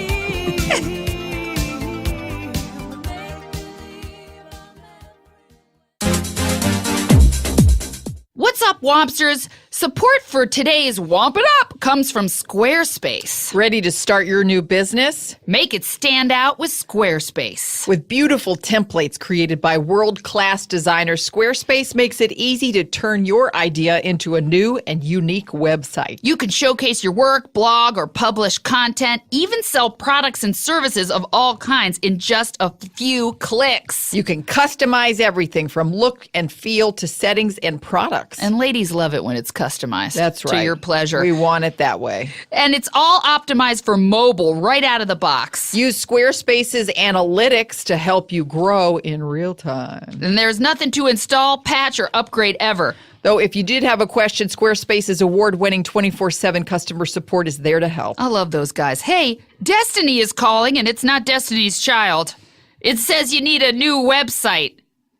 Speaker 1: What's up, Wompsters? Support for today's Womp It Up comes from Squarespace.
Speaker 2: Ready to start your new business?
Speaker 1: Make it stand out with Squarespace.
Speaker 2: With beautiful templates created by world-class designers, Squarespace makes it easy to turn your idea into a new and unique website.
Speaker 1: You can showcase your work, blog, or publish content, even sell products and services of all kinds in just a few clicks.
Speaker 2: You can customize everything from look and feel to settings and products.
Speaker 1: And ladies love it when it's customized.
Speaker 2: That's right.
Speaker 1: To your pleasure.
Speaker 2: We want it that way.
Speaker 1: And it's all optimized for mobile right out of the box.
Speaker 2: Use Squarespace's analytics to help you grow in real time.
Speaker 1: And there's nothing to install, patch, or upgrade ever.
Speaker 2: Though if you did have a question, Squarespace's award-winning 24/7 customer support is there to help.
Speaker 1: I love those guys. Hey, Destiny is calling, and it's not Destiny's Child. It says you need a new website.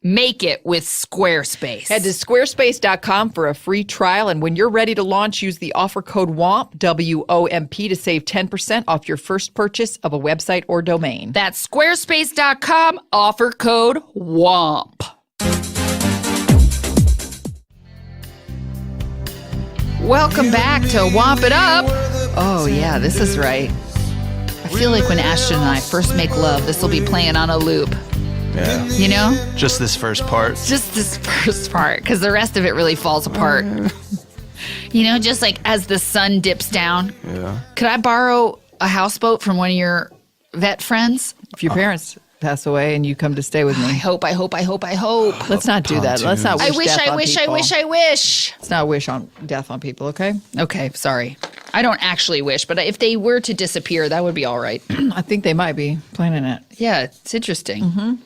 Speaker 1: Make it with Squarespace.
Speaker 2: Head to squarespace.com for a free trial, and when you're ready to launch, use the offer code WOMP, W-O-M-P, to save 10% off your first purchase of a website or domain.
Speaker 1: That's squarespace.com, offer code WOMP. Welcome back to Womp It Up. Oh, yeah, this is right. I feel like when Ashton and I first make love, this will be playing on a loop.
Speaker 3: Yeah.
Speaker 1: You know?
Speaker 3: Just this first part.
Speaker 1: Just this first part, because the rest of it really falls apart. You know, just like as the sun dips down.
Speaker 3: Yeah.
Speaker 1: Could I borrow a houseboat from one of your vet friends?
Speaker 2: If your parents pass away and you come to stay with me.
Speaker 1: I hope.
Speaker 2: Let's not do that. Let's not wish death on people.
Speaker 1: I wish.
Speaker 2: Let's not wish on death on people, okay?
Speaker 1: Okay, sorry. I don't actually wish, but if they were to disappear, that would be all right.
Speaker 2: I think they might be planning it.
Speaker 1: Yeah, it's interesting.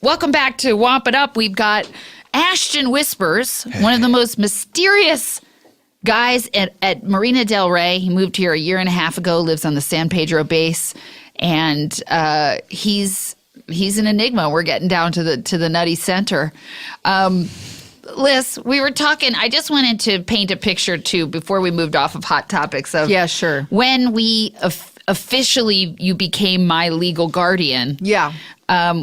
Speaker 1: Welcome back to Womp It Up. We've got Ashton Whispers, one of the most mysterious guys at Marina Del Rey. He moved here a year and a half ago, lives on the San Pedro base, and he's an enigma. We're getting down to the nutty center. Liz, we were talking. I just wanted to paint a picture too before we moved off of Hot Topics.
Speaker 2: Yeah, sure.
Speaker 1: When we officially you became my legal guardian.
Speaker 2: Yeah.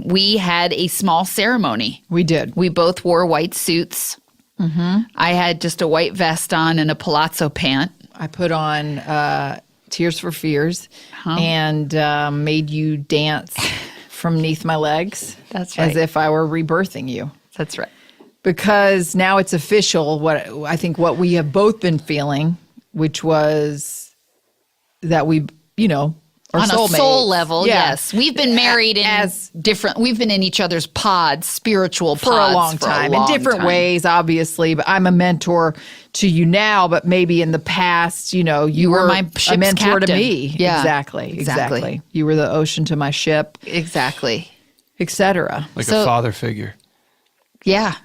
Speaker 1: We had a small ceremony.
Speaker 2: We did.
Speaker 1: We both wore white suits. Mm-hmm. I had just a white vest on and a palazzo pant.
Speaker 2: I put on Tears for Fears and made you dance from beneath my legs.
Speaker 1: That's right.
Speaker 2: As if I were rebirthing you.
Speaker 1: That's right.
Speaker 2: Because now it's official, what we have both been feeling, which was that we, are
Speaker 1: on
Speaker 2: soulmates.
Speaker 1: A soul level,
Speaker 2: Yeah.
Speaker 1: yes. We've been married we've been in each other's pods, spiritual
Speaker 2: for
Speaker 1: pods
Speaker 2: a long time, in different ways, obviously. But I'm a mentor to you now, but maybe in the past, you were
Speaker 1: my ship's
Speaker 2: a mentor
Speaker 1: captain.
Speaker 2: to me.
Speaker 1: Yeah,
Speaker 2: Exactly. You were the ocean to my ship.
Speaker 1: Exactly.
Speaker 2: Etc.
Speaker 3: Like a father figure.
Speaker 1: Yeah,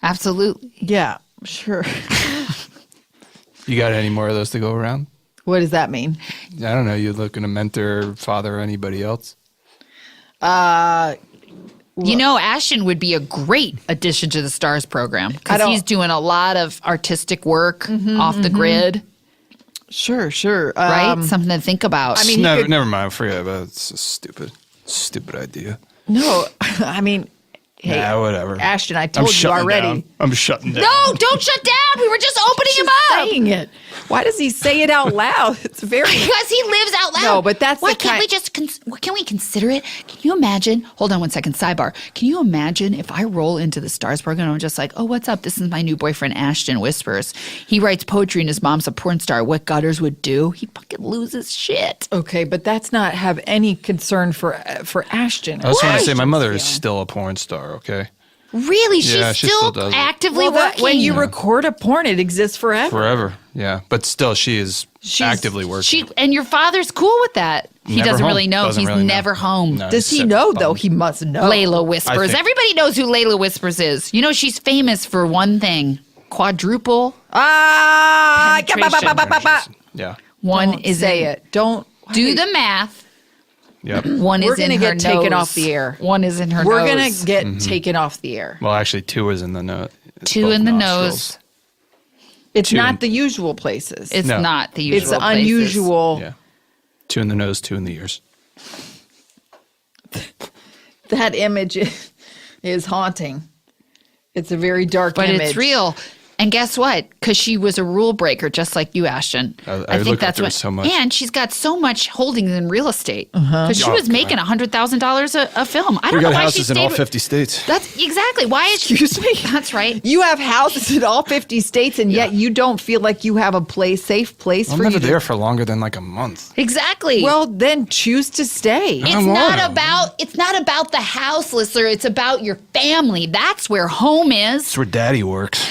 Speaker 1: absolutely.
Speaker 2: Yeah, sure.
Speaker 3: You got any more of those to go around?
Speaker 2: What does that mean?
Speaker 3: I don't know. You looking to mentor, father, anybody else?
Speaker 1: Ashton would be a great addition to the STARS program because he's doing a lot of artistic work off the grid.
Speaker 2: Sure.
Speaker 1: Right? Something to think about.
Speaker 2: I mean,
Speaker 3: never mind. Forget about it. It's a stupid idea.
Speaker 2: No, I mean, hey,
Speaker 3: whatever.
Speaker 2: Ashton, I told you already.
Speaker 3: Down. I'm shutting down.
Speaker 1: No, don't shut down. We were just opening him up.
Speaker 2: Saying it. Why does he say it out loud? It's very
Speaker 1: because he lives out loud.
Speaker 2: No, but that's
Speaker 1: why can't we just can we consider it? Can you imagine? Hold on one second. Sidebar. Can you imagine if I roll into the STARS program and I'm just like, oh, what's up? This is my new boyfriend, Ashton Whispers. He writes poetry and his mom's a porn star. What Gutters would do? He fucking loses shit.
Speaker 2: Okay, but that's not have any concern for Ashton.
Speaker 3: I just want to say my mother is still a porn star. Okay.
Speaker 1: Really?
Speaker 3: Yeah,
Speaker 1: she
Speaker 3: still does it.
Speaker 1: actively working.
Speaker 2: When you record a porn, it exists forever.
Speaker 3: Forever, yeah. But still, she's actively working.
Speaker 1: And your father's cool with that. He doesn't really know. He's never home.
Speaker 3: No,
Speaker 2: Does he know, though? He must know.
Speaker 1: Layla Whispers. Everybody knows who Layla Whispers is. She's famous for one thing. Quadruple penetration.
Speaker 3: Yeah.
Speaker 2: Don't say it. Don't
Speaker 1: do the math.
Speaker 3: Yep.
Speaker 1: One is in her nose.
Speaker 2: We're going to get taken off the air.
Speaker 1: One is in her nose.
Speaker 2: We're going to get taken off the air.
Speaker 3: Well, actually, 2 is in the nose.
Speaker 1: 2 in the nose.
Speaker 2: It's not the usual places.
Speaker 1: It's not the usual
Speaker 2: It's unusual.
Speaker 3: Yeah. 2 in the nose, 2 in the ears.
Speaker 2: That image is haunting. It's a very dark image.
Speaker 1: But it's real. And guess what? Because she was a rule breaker, just like you, Ashton.
Speaker 3: I think that's what. So much.
Speaker 1: And she's got so much holdings in real estate because she was making $100,000 a film. I don't know why she stayed
Speaker 3: houses in all 50 states.
Speaker 1: That's exactly why.
Speaker 2: Excuse me.
Speaker 1: That's right.
Speaker 2: You have houses in all 50 states, and yet you don't feel like you have a safe place for you.
Speaker 3: I'm never there for longer than like a month.
Speaker 1: Exactly.
Speaker 2: Well, then choose to stay.
Speaker 1: It's not about the house, listener. It's about your family. That's where home is.
Speaker 3: That's where Daddy works.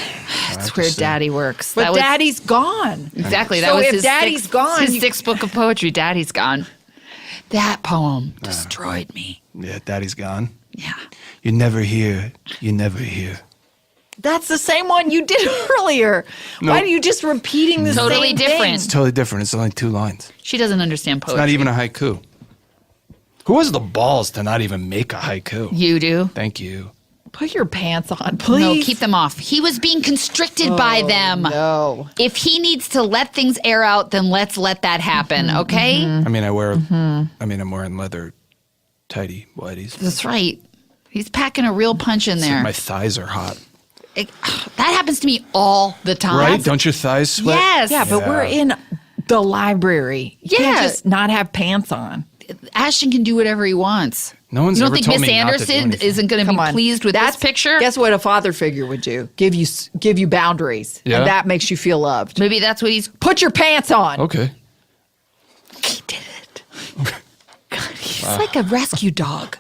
Speaker 1: That's where Daddy works.
Speaker 2: But Daddy's gone.
Speaker 1: Exactly. That
Speaker 2: So
Speaker 1: was
Speaker 2: if
Speaker 1: his
Speaker 2: Daddy's gone,
Speaker 1: his sixth book of poetry. Daddy's gone. That poem destroyed me.
Speaker 3: Yeah, Daddy's gone.
Speaker 1: Yeah.
Speaker 3: You never hear. You never hear.
Speaker 2: That's the same one you did earlier.
Speaker 3: No.
Speaker 2: Why are you just repeating the
Speaker 1: Totally
Speaker 2: same
Speaker 1: different.
Speaker 2: thing?
Speaker 3: It's totally different. It's only 2 lines.
Speaker 1: She doesn't understand poetry.
Speaker 3: It's not even a haiku. Who has the balls to not even make a haiku?
Speaker 1: You do.
Speaker 3: Thank you.
Speaker 2: Put your pants on, please.
Speaker 1: No, keep them off. He was being constricted by them.
Speaker 2: No.
Speaker 1: If he needs to let things air out, then let's let that happen, okay?
Speaker 3: I mean, I'm wearing leather tighty whities.
Speaker 1: That's right. He's packing a real punch in there.
Speaker 3: My thighs are hot.
Speaker 1: That happens to me all the time.
Speaker 3: Right? Don't your thighs sweat?
Speaker 1: Yes.
Speaker 2: Yeah, but we're in the library. You can't
Speaker 1: Yeah.
Speaker 2: just not have pants on.
Speaker 1: Ashton can do whatever he wants.
Speaker 3: No one's
Speaker 1: You don't
Speaker 3: ever
Speaker 1: think
Speaker 3: told
Speaker 1: Miss
Speaker 3: me not to do
Speaker 1: Anderson
Speaker 3: anything.
Speaker 1: isn't going to be pleased with this picture?
Speaker 2: Guess what a father figure would do? Give you boundaries.
Speaker 3: Yeah.
Speaker 2: And that makes you feel loved.
Speaker 1: Maybe that's what he's...
Speaker 2: Put your pants on.
Speaker 3: Okay.
Speaker 1: He did it. He's like a rescue dog.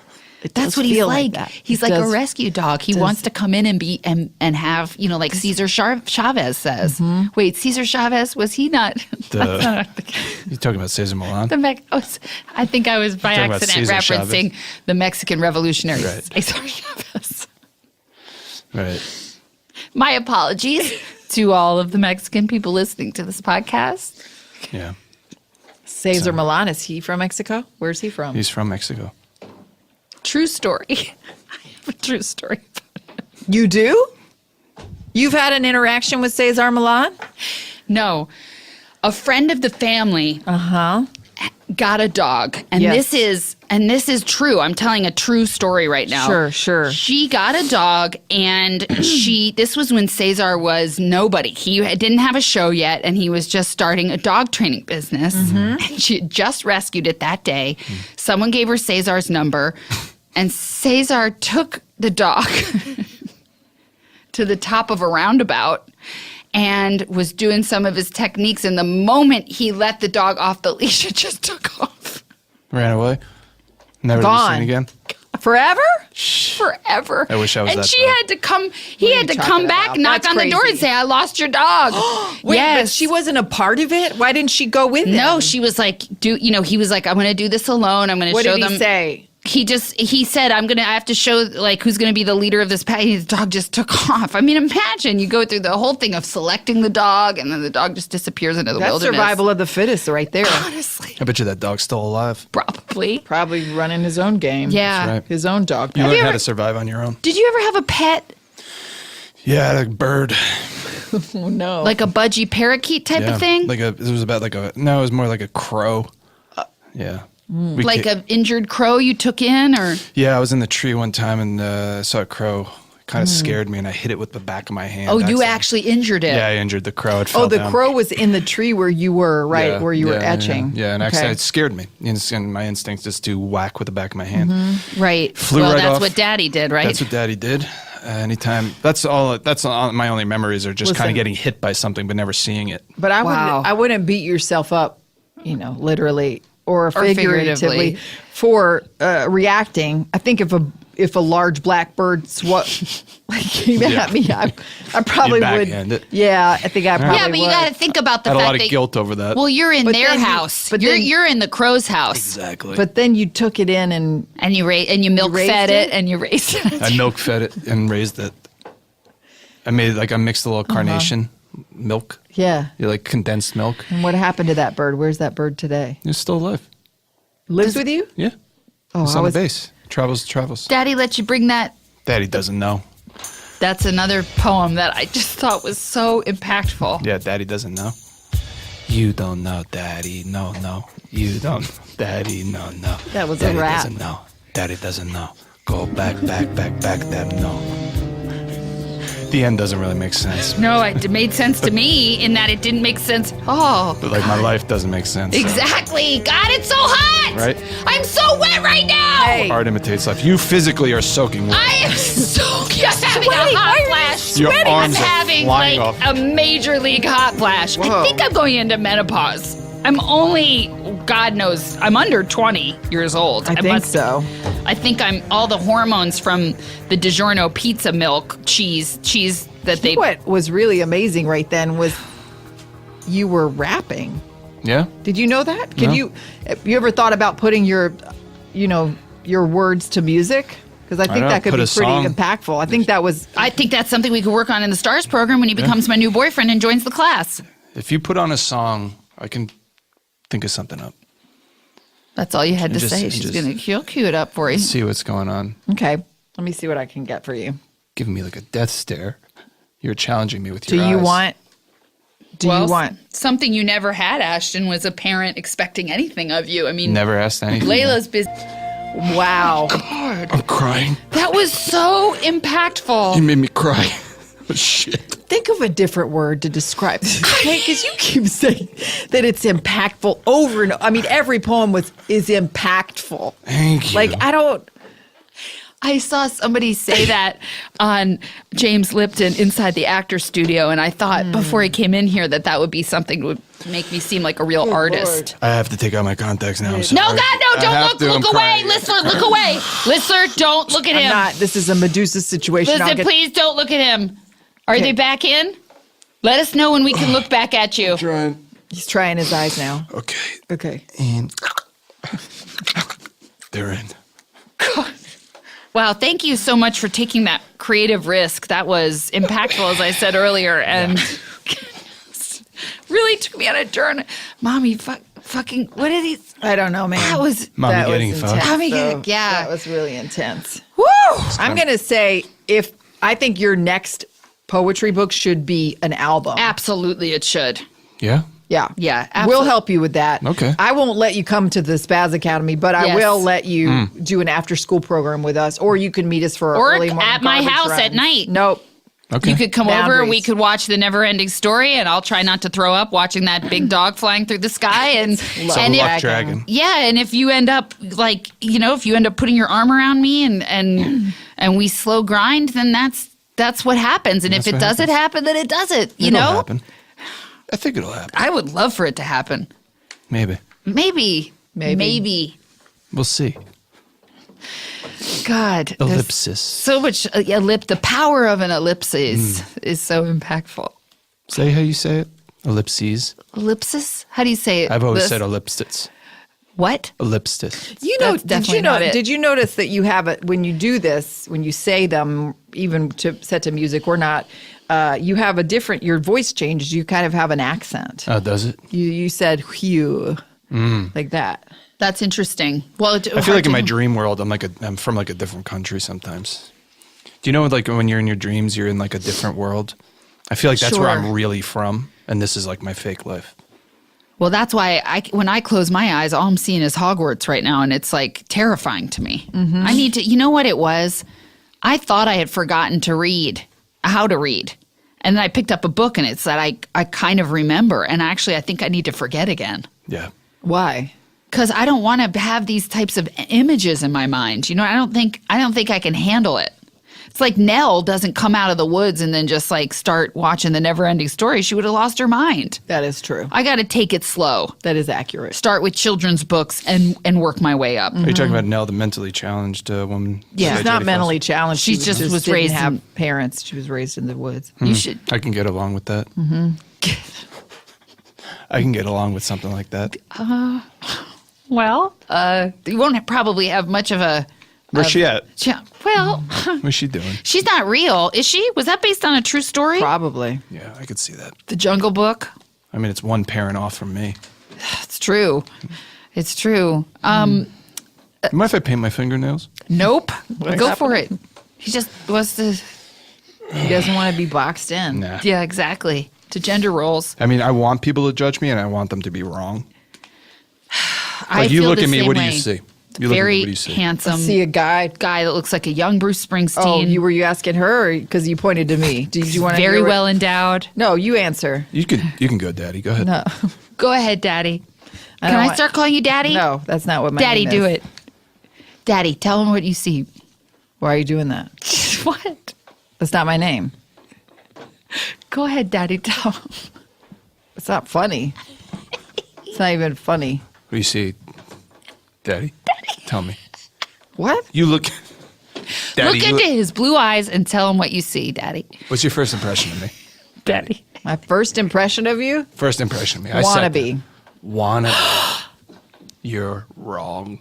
Speaker 1: That's what he's
Speaker 2: feel
Speaker 1: like.
Speaker 2: that.
Speaker 1: He's like a rescue dog. He wants to come in and be and have, like Cesar Chavez says.
Speaker 2: Mm-hmm.
Speaker 1: Wait, Cesar Chavez, was he not?
Speaker 3: You talking about Cesar Millan?
Speaker 1: I think I was by accident referencing
Speaker 3: Chavez?
Speaker 1: the Mexican revolutionary
Speaker 3: Right.
Speaker 1: Cesar Chavez.
Speaker 3: Right.
Speaker 1: My apologies to all of the Mexican people listening to this podcast.
Speaker 3: Yeah.
Speaker 2: Cesar Millan, is he from Mexico? Where's he from?
Speaker 3: He's from Mexico.
Speaker 1: True story. I have a true story.
Speaker 2: You do? You've had an interaction with Cesar Millan?
Speaker 1: No. A friend of the family got a dog. And
Speaker 2: Yes.
Speaker 1: this is true. I'm telling a true story right now.
Speaker 2: Sure.
Speaker 1: She got a dog and this was when Cesar was nobody. He didn't have a show yet and he was just starting a dog training business. And she had just rescued it that day. Someone gave her Cesar's number and Cesar took the dog to the top of a roundabout and was doing some of his techniques. And the moment he let the dog off the leash, it just took off.
Speaker 3: Ran away. Never to be
Speaker 2: Gone.
Speaker 3: seen again.
Speaker 2: Forever?
Speaker 1: Forever.
Speaker 3: I wish I was
Speaker 1: and
Speaker 3: that
Speaker 1: she
Speaker 3: dog.
Speaker 1: had to come. He had to
Speaker 2: talking
Speaker 1: come back,
Speaker 2: about?
Speaker 1: knock
Speaker 2: That's
Speaker 1: on the door,
Speaker 2: crazy.
Speaker 1: and say, "I lost your dog."
Speaker 2: Wait,
Speaker 1: yes,
Speaker 2: but she wasn't a part of it? Why didn't she go with him?
Speaker 1: No, she was like, he was like, "I'm going to do this alone. I'm going to
Speaker 2: What
Speaker 1: show
Speaker 2: did
Speaker 1: them."
Speaker 2: he say?
Speaker 1: He said, I have to show like who's going to be the leader of this pack. His dog just took off. I mean, imagine you go through the whole thing of selecting the dog and then the dog just disappears into the
Speaker 2: That's
Speaker 1: wilderness.
Speaker 2: survival of the fittest right there.
Speaker 1: Honestly,
Speaker 3: I bet you that dog's still alive.
Speaker 1: probably.
Speaker 2: Probably running his own game.
Speaker 1: Yeah.
Speaker 3: Right.
Speaker 2: His own dog.
Speaker 3: You
Speaker 2: park.
Speaker 3: learn how to survive on your own.
Speaker 1: Did you ever have a pet?
Speaker 3: Yeah, I had a bird.
Speaker 2: Oh, no.
Speaker 1: Like a budgie parakeet type
Speaker 3: Yeah.
Speaker 1: of thing?
Speaker 3: It was more like a crow. Yeah. We
Speaker 1: Like
Speaker 3: ca-
Speaker 1: an injured crow you took in, or
Speaker 3: Yeah, I was in the tree one time and I saw a crow. Kind of scared me and I hit it with the back of my hand.
Speaker 1: oh, you
Speaker 3: accidentally.
Speaker 1: actually injured it.
Speaker 3: Yeah, I injured the crow. It fell
Speaker 2: Oh, the
Speaker 3: down.
Speaker 2: crow was in the tree where you were, right?
Speaker 3: Yeah,
Speaker 2: where you were
Speaker 3: yeah,
Speaker 2: etching.
Speaker 3: Yeah, and
Speaker 2: Okay.
Speaker 3: actually it scared me. And my instinct is to whack with the back of my hand.
Speaker 1: Right.
Speaker 3: Flew
Speaker 1: well,
Speaker 3: right
Speaker 1: that's
Speaker 3: off.
Speaker 1: what Daddy did, right?
Speaker 3: That's what Daddy did. Anytime. That's all. My only memories are just kind
Speaker 2: Listen.
Speaker 3: of getting hit by something but never seeing it.
Speaker 2: But
Speaker 1: Wow.
Speaker 2: I wouldn't beat yourself up, literally or figuratively
Speaker 1: figuratively.
Speaker 2: for reacting. I think if a large black bird came at me, I probably
Speaker 3: You'd
Speaker 2: would.
Speaker 3: backhand it.
Speaker 2: Yeah, I think I probably
Speaker 1: yeah, but you
Speaker 2: would.
Speaker 1: got to think about the
Speaker 3: I had a
Speaker 1: fact
Speaker 3: lot
Speaker 1: that
Speaker 3: of guilt over that.
Speaker 1: well, you're in
Speaker 2: But
Speaker 1: their
Speaker 2: then you-
Speaker 1: house.
Speaker 2: but
Speaker 1: You're
Speaker 2: then-
Speaker 1: you're in the crow's house,
Speaker 3: exactly.
Speaker 2: But then you took it in and
Speaker 1: and you milk
Speaker 2: raised
Speaker 1: fed
Speaker 2: it?
Speaker 1: it, and you raised it.
Speaker 3: I milk fed it and raised it. I mixed a little carnation milk.
Speaker 2: yeah.
Speaker 3: Like condensed milk.
Speaker 2: And what happened to that bird? Where's that bird today?
Speaker 3: It's still alive.
Speaker 2: Lives with you?
Speaker 3: Yeah.
Speaker 2: Oh,
Speaker 3: It's
Speaker 2: I
Speaker 3: on
Speaker 2: was
Speaker 3: the base. Travels.
Speaker 1: Daddy let you bring that.
Speaker 3: Daddy doesn't know.
Speaker 1: That's another poem that I just thought was so impactful.
Speaker 3: Yeah, Daddy doesn't know. You don't know, Daddy. No. You don't. Daddy, no.
Speaker 2: That was a
Speaker 3: Daddy
Speaker 2: rap.
Speaker 3: doesn't know. Daddy doesn't know. Go back, that no. The end doesn't really make sense.
Speaker 1: No, it made sense to me in that it didn't make sense. Oh,
Speaker 3: But like my life doesn't make sense. so.
Speaker 1: exactly. God, it's so hot.
Speaker 3: Right?
Speaker 1: I'm so wet right now.
Speaker 2: Hey.
Speaker 3: Art imitates life. You physically are soaking wet.
Speaker 1: I am so just having a
Speaker 2: sweating.
Speaker 1: hot
Speaker 2: Why are you
Speaker 1: flash.
Speaker 3: Your
Speaker 1: I'm
Speaker 3: arms are
Speaker 1: having
Speaker 3: flying
Speaker 1: like
Speaker 3: off.
Speaker 1: a major league hot flash. I
Speaker 2: Whoa.
Speaker 1: think I'm going into menopause. I'm only, God knows, I'm under 20 years old.
Speaker 2: I think so.
Speaker 1: I think I'm all the hormones from the Digiorno pizza milk cheese that they.
Speaker 2: What was really amazing right then was you were rapping.
Speaker 3: Yeah?
Speaker 2: Did you know that?
Speaker 3: No.
Speaker 2: You ever thought about putting your words to music? Because I think
Speaker 3: know,
Speaker 2: that could
Speaker 3: put
Speaker 2: be
Speaker 3: a
Speaker 2: pretty
Speaker 3: song.
Speaker 2: impactful. I think that was.
Speaker 1: I think that's something we could work on in the STARS program when he becomes my new boyfriend and joins the class.
Speaker 3: If you put on a song, I can think of something up.
Speaker 1: That's all you had to
Speaker 3: And just-
Speaker 1: say.
Speaker 3: and
Speaker 1: She's
Speaker 3: just-
Speaker 1: going to cue it up for you.
Speaker 3: See what's going on.
Speaker 2: Okay. Let me see what I can get for you.
Speaker 3: Giving me like a death stare. You're challenging me with
Speaker 2: Do
Speaker 3: your eyes.
Speaker 2: you want? Do you want?
Speaker 1: something you never had, Ashton, was a parent expecting anything of you. I mean,
Speaker 3: Never asked anything.
Speaker 1: Layla's busy.
Speaker 2: Wow.
Speaker 3: I'm crying.
Speaker 1: That was so impactful.
Speaker 3: You made me cry. Shit.
Speaker 2: Think of a different word to describe this, okay? Because you keep saying that it's impactful over and over. I mean, every poem is impactful.
Speaker 3: Thank you.
Speaker 2: Like, I don't.
Speaker 1: I saw somebody say that on James Lipton inside the actor studio, and I thought before he came in here that would be something that would make me seem like a real artist.
Speaker 2: Lord.
Speaker 3: I have to take out my contacts now. I'm
Speaker 1: No,
Speaker 3: sorry.
Speaker 1: God, no, don't look away.
Speaker 3: Crying.
Speaker 1: Listener, look away. Listener, don't look at him.
Speaker 2: I'm not. This is a Medusa situation.
Speaker 1: Listen, please don't look at him. Are they back in? Let us know when we can look back at you.
Speaker 3: Trying.
Speaker 2: He's trying his eyes now.
Speaker 3: Okay.
Speaker 2: Okay.
Speaker 3: And they're in.
Speaker 1: God. Wow, thank you so much for taking that creative risk. That was impactful, as I said earlier, and really took me on a journey. Mommy, fucking, what did he?
Speaker 2: I don't know, man.
Speaker 1: That was
Speaker 3: Mommy
Speaker 2: that
Speaker 3: getting
Speaker 2: was
Speaker 3: fucked.
Speaker 2: intense,
Speaker 1: Mommy
Speaker 2: though.
Speaker 1: getting- yeah.
Speaker 2: That was really intense.
Speaker 1: Woo!
Speaker 2: I'm gonna say I think your next poetry book should be an album.
Speaker 1: Absolutely, it should.
Speaker 3: Yeah.
Speaker 2: Yeah.
Speaker 1: Yeah,
Speaker 2: We'll
Speaker 1: absolutely.
Speaker 2: help you with that.
Speaker 3: Okay.
Speaker 2: I won't let you come to the Spaz Academy, but I
Speaker 1: Yes.
Speaker 2: will let you do an after-school program with us, or you can meet us for
Speaker 1: Or
Speaker 2: early morning
Speaker 1: at my
Speaker 2: garbage
Speaker 1: house
Speaker 2: runs.
Speaker 1: at night.
Speaker 2: Nope.
Speaker 3: Okay.
Speaker 1: You could come over, we
Speaker 2: Boundaries.
Speaker 1: could watch the never-ending story, and I'll try not to throw up watching that big dog flying through the sky. And
Speaker 3: So
Speaker 1: and
Speaker 3: luck
Speaker 1: if,
Speaker 3: dragon.
Speaker 1: yeah, and if you end up if you end up putting your arm around me and we slow grind, then that's what happens. And if
Speaker 3: That's
Speaker 1: it
Speaker 3: what
Speaker 1: doesn't happen, then it doesn't. You
Speaker 3: It'll
Speaker 1: know,
Speaker 3: happen. I think it'll happen.
Speaker 1: I would love for it to happen.
Speaker 3: Maybe.
Speaker 1: Maybe.
Speaker 3: We'll see.
Speaker 1: God, there's
Speaker 3: Ellipsis.
Speaker 1: so much the power of an ellipsis is so impactful.
Speaker 3: Say how you say it. Ellipses.
Speaker 1: Ellipsis? How do you say it?
Speaker 3: I've always
Speaker 1: This-
Speaker 3: said ellipsis.
Speaker 1: What?
Speaker 3: Ellipsis.
Speaker 2: You know,
Speaker 1: That's definitely not it.
Speaker 2: Did you notice that you have it when you do this, when you say them, even set to music or not, you have a different, your voice changes. You kind of have an accent.
Speaker 3: Oh, does it?
Speaker 2: You said "whew" like that.
Speaker 1: That's interesting. Well,
Speaker 3: I feel like in my dream world, I'm from like a different country sometimes. Do you know like when you're in your dreams, you're in like a different world? I feel like that's where I'm
Speaker 1: Sure.
Speaker 3: really from, and this is like my fake life.
Speaker 1: Well, that's why when I close my eyes, all I'm seeing is Hogwarts right now, and it's like terrifying to me. I need to. You know what it was? I thought I had forgotten to read how to read, and then I picked up a book, and it said I kind of remember, and actually I think I need to forget again.
Speaker 3: Yeah.
Speaker 2: Why?
Speaker 1: Because I don't want to have these types of images in my mind. You know, I don't think I can handle it. It's like Nell doesn't come out of the woods and then just like start watching the never-ending story. She would have lost her mind.
Speaker 2: That is true.
Speaker 1: I got to take it slow.
Speaker 2: That is accurate.
Speaker 1: Start with children's books and work my way up.
Speaker 3: Are you talking about Nell, the mentally challenged woman?
Speaker 1: Yeah.
Speaker 2: She's not mentally challenged.
Speaker 1: She
Speaker 2: She
Speaker 1: just was
Speaker 2: didn't
Speaker 1: raised
Speaker 2: have
Speaker 1: in-
Speaker 2: parents. She was raised in the woods.
Speaker 1: You should.
Speaker 3: I can get along with that. I can get along with something like that.
Speaker 1: Well, you won't probably have much of a.
Speaker 3: Where's she at?
Speaker 1: Well,
Speaker 3: What's she doing?
Speaker 1: she's not real, is she? Was that based on a true story?
Speaker 2: Probably.
Speaker 3: Yeah, I could see that.
Speaker 1: The Jungle Book.
Speaker 3: I mean, it's one parent off from me.
Speaker 1: It's true. It's true.
Speaker 3: Mind if I paint my fingernails?
Speaker 1: Nope. Go for it. He just wants to.
Speaker 2: He doesn't want to be boxed in.
Speaker 3: Nah.
Speaker 1: Yeah, exactly. To gender roles.
Speaker 3: I mean, I want people to judge me, and I want them to be wrong.
Speaker 1: I
Speaker 3: Like, you
Speaker 1: feel
Speaker 3: look
Speaker 1: the
Speaker 3: at me,
Speaker 1: same
Speaker 3: what do
Speaker 1: way.
Speaker 3: you see? You look at me,
Speaker 1: Very
Speaker 3: what do you see?
Speaker 1: handsome
Speaker 2: See a guy.
Speaker 1: guy that looks like a young Bruce Springsteen.
Speaker 2: Oh, were you asking her because you pointed to me? Did you want to?
Speaker 1: very well endowed.
Speaker 2: No, you answer.
Speaker 3: You can go, Daddy. Go ahead.
Speaker 2: No.
Speaker 1: Go ahead, Daddy. Can
Speaker 2: don't
Speaker 1: I
Speaker 2: want-
Speaker 1: start calling you Daddy?
Speaker 2: No, that's not what my
Speaker 1: Daddy,
Speaker 2: name
Speaker 1: do
Speaker 2: is.
Speaker 1: it. Daddy, tell him what you see.
Speaker 2: Why are you doing that?
Speaker 1: What?
Speaker 2: That's not my name.
Speaker 1: Go ahead, Daddy, tell him.
Speaker 2: It's not funny. It's not even funny.
Speaker 3: What do you see, Daddy? Tell me.
Speaker 2: What?
Speaker 3: You look. Daddy,
Speaker 1: Look into his blue eyes and tell him what you see, Daddy.
Speaker 3: what's your first impression of me?
Speaker 1: Daddy.
Speaker 2: My first impression of you?
Speaker 3: First impression of me. I said
Speaker 2: Wannabe.
Speaker 3: that. Wannabe. You're wrong.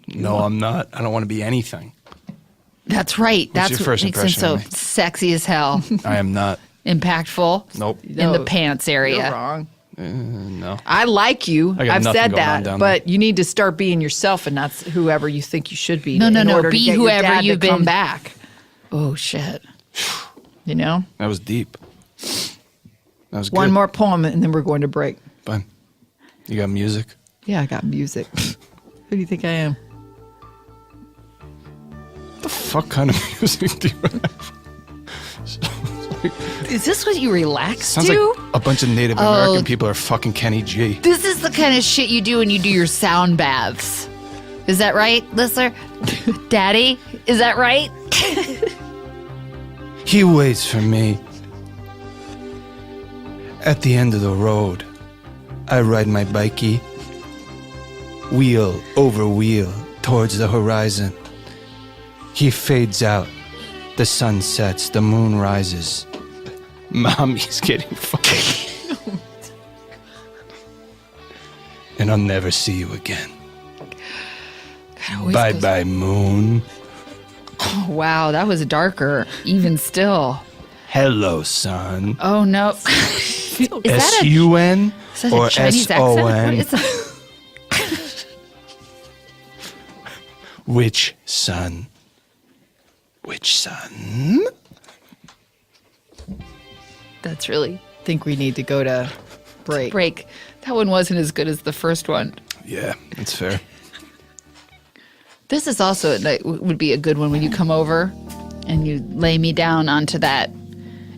Speaker 3: No, I'm not. I don't want to be anything.
Speaker 1: That's right.
Speaker 3: What's
Speaker 1: That's
Speaker 3: your
Speaker 1: what
Speaker 3: first
Speaker 1: makes him
Speaker 3: impression
Speaker 1: so
Speaker 3: of me?
Speaker 1: sexy as hell.
Speaker 3: I am not.
Speaker 1: Impactful.
Speaker 3: Nope.
Speaker 1: In the pants area.
Speaker 2: You're wrong.
Speaker 3: No.
Speaker 2: I like you.
Speaker 3: I got
Speaker 2: I've
Speaker 3: nothing
Speaker 2: said
Speaker 3: going on
Speaker 2: that,
Speaker 3: down
Speaker 2: but you need to start being yourself and not whoever you think you should be.
Speaker 1: No,
Speaker 2: in order
Speaker 1: be
Speaker 2: to get
Speaker 1: whoever
Speaker 2: your dad
Speaker 1: you've
Speaker 2: to come
Speaker 1: been.
Speaker 2: back.
Speaker 1: Oh, shit.
Speaker 2: You know.
Speaker 3: That was deep. That was good.
Speaker 2: One more poem, and then we're going to break.
Speaker 3: Fine. You got music?
Speaker 2: Yeah, I got music. Who do you think I am?
Speaker 3: What the fuck kind of music do you have?
Speaker 1: Is this what you relax
Speaker 3: Sounds
Speaker 1: to?
Speaker 3: like a bunch of Native American people are fucking Kenny G.
Speaker 1: This is the kind of shit you do when you do your sound baths. Is that right, listener? Daddy, is that right?
Speaker 3: He waits for me. At the end of the road, I ride my bikey, wheel over wheel towards the horizon. He fades out. The sun sets, the moon rises. Mommy's getting fucked. And I'll never see you again. Bye-bye, moon.
Speaker 1: Oh, wow, that was darker, even still.
Speaker 3: Hello, son.
Speaker 1: Oh, no. Is
Speaker 3: S-U-N
Speaker 1: that
Speaker 3: or
Speaker 1: a Chinese
Speaker 3: S-O-N?
Speaker 1: accent? What is that?
Speaker 3: Which son? Which son?
Speaker 1: That's really...
Speaker 2: I think we need to go to break.
Speaker 1: That one wasn't as good as the first one.
Speaker 3: Yeah, that's fair.
Speaker 1: This is also would be a good one when you come over and you lay me down onto that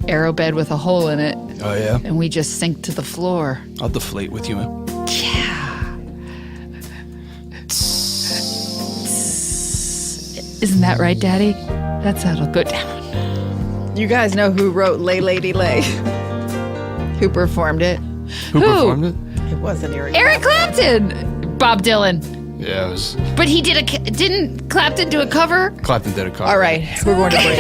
Speaker 1: arrow bed with a hole in it.
Speaker 3: Oh, yeah?
Speaker 1: And we just sink to the floor.
Speaker 3: I'll deflate with you.
Speaker 1: Yeah. Isn't that right, Daddy? That's how it'll go down.
Speaker 2: You guys know who wrote Lay Lady Lay? Who performed it?
Speaker 3: Who performed it?
Speaker 2: It wasn't Eric.
Speaker 1: Eric Clapton! Bob Dylan.
Speaker 3: Yeah, it was...
Speaker 1: But he didn't Clapton do a cover?
Speaker 3: Clapton did a cover.
Speaker 2: All right, we're going to break.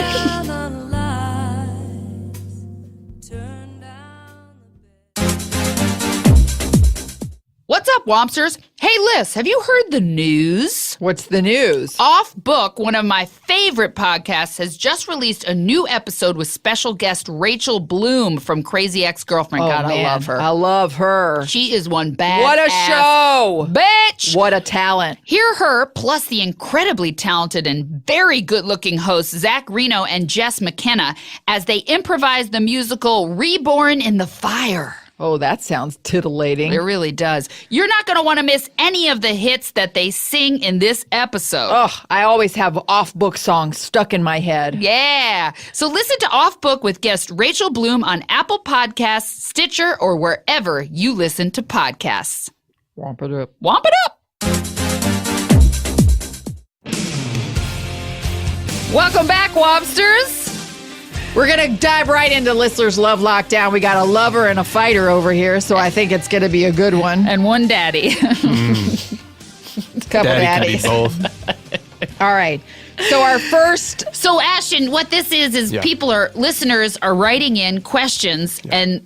Speaker 1: What's up, Wompsters? Hey, Liz, have you heard the news?
Speaker 2: What's the news?
Speaker 1: Off Book, one of my favorite podcasts, has just released a new episode with special guest Rachel Bloom from Crazy Ex-Girlfriend. God,
Speaker 2: man,
Speaker 1: I love her.
Speaker 2: I love her.
Speaker 1: She is one bad
Speaker 2: What a show!
Speaker 1: bitch!
Speaker 2: What a talent.
Speaker 1: Hear her, plus the incredibly talented and very good-looking hosts Zach Reno and Jess McKenna as they improvise the musical Reborn in the Fire.
Speaker 2: Oh, that sounds titillating.
Speaker 1: It really does. You're not going to want to miss any of the hits that they sing in this episode.
Speaker 2: Oh, I always have off-book songs stuck in my head.
Speaker 1: Yeah. So listen to Off Book with guest Rachel Bloom on Apple Podcasts, Stitcher, or wherever you listen to podcasts.
Speaker 2: Womp it up.
Speaker 1: Womp it up. Welcome back, Wompsters.
Speaker 2: We're going to dive right into Listener's Love Lockdown. We got a lover and a fighter over here, so I think it's going to be a good one.
Speaker 1: And one daddy.
Speaker 2: Couple
Speaker 3: Daddy
Speaker 2: daddies.
Speaker 3: can be both.
Speaker 2: All right. So our first...
Speaker 1: So, Ashton, what this is listeners are writing in questions and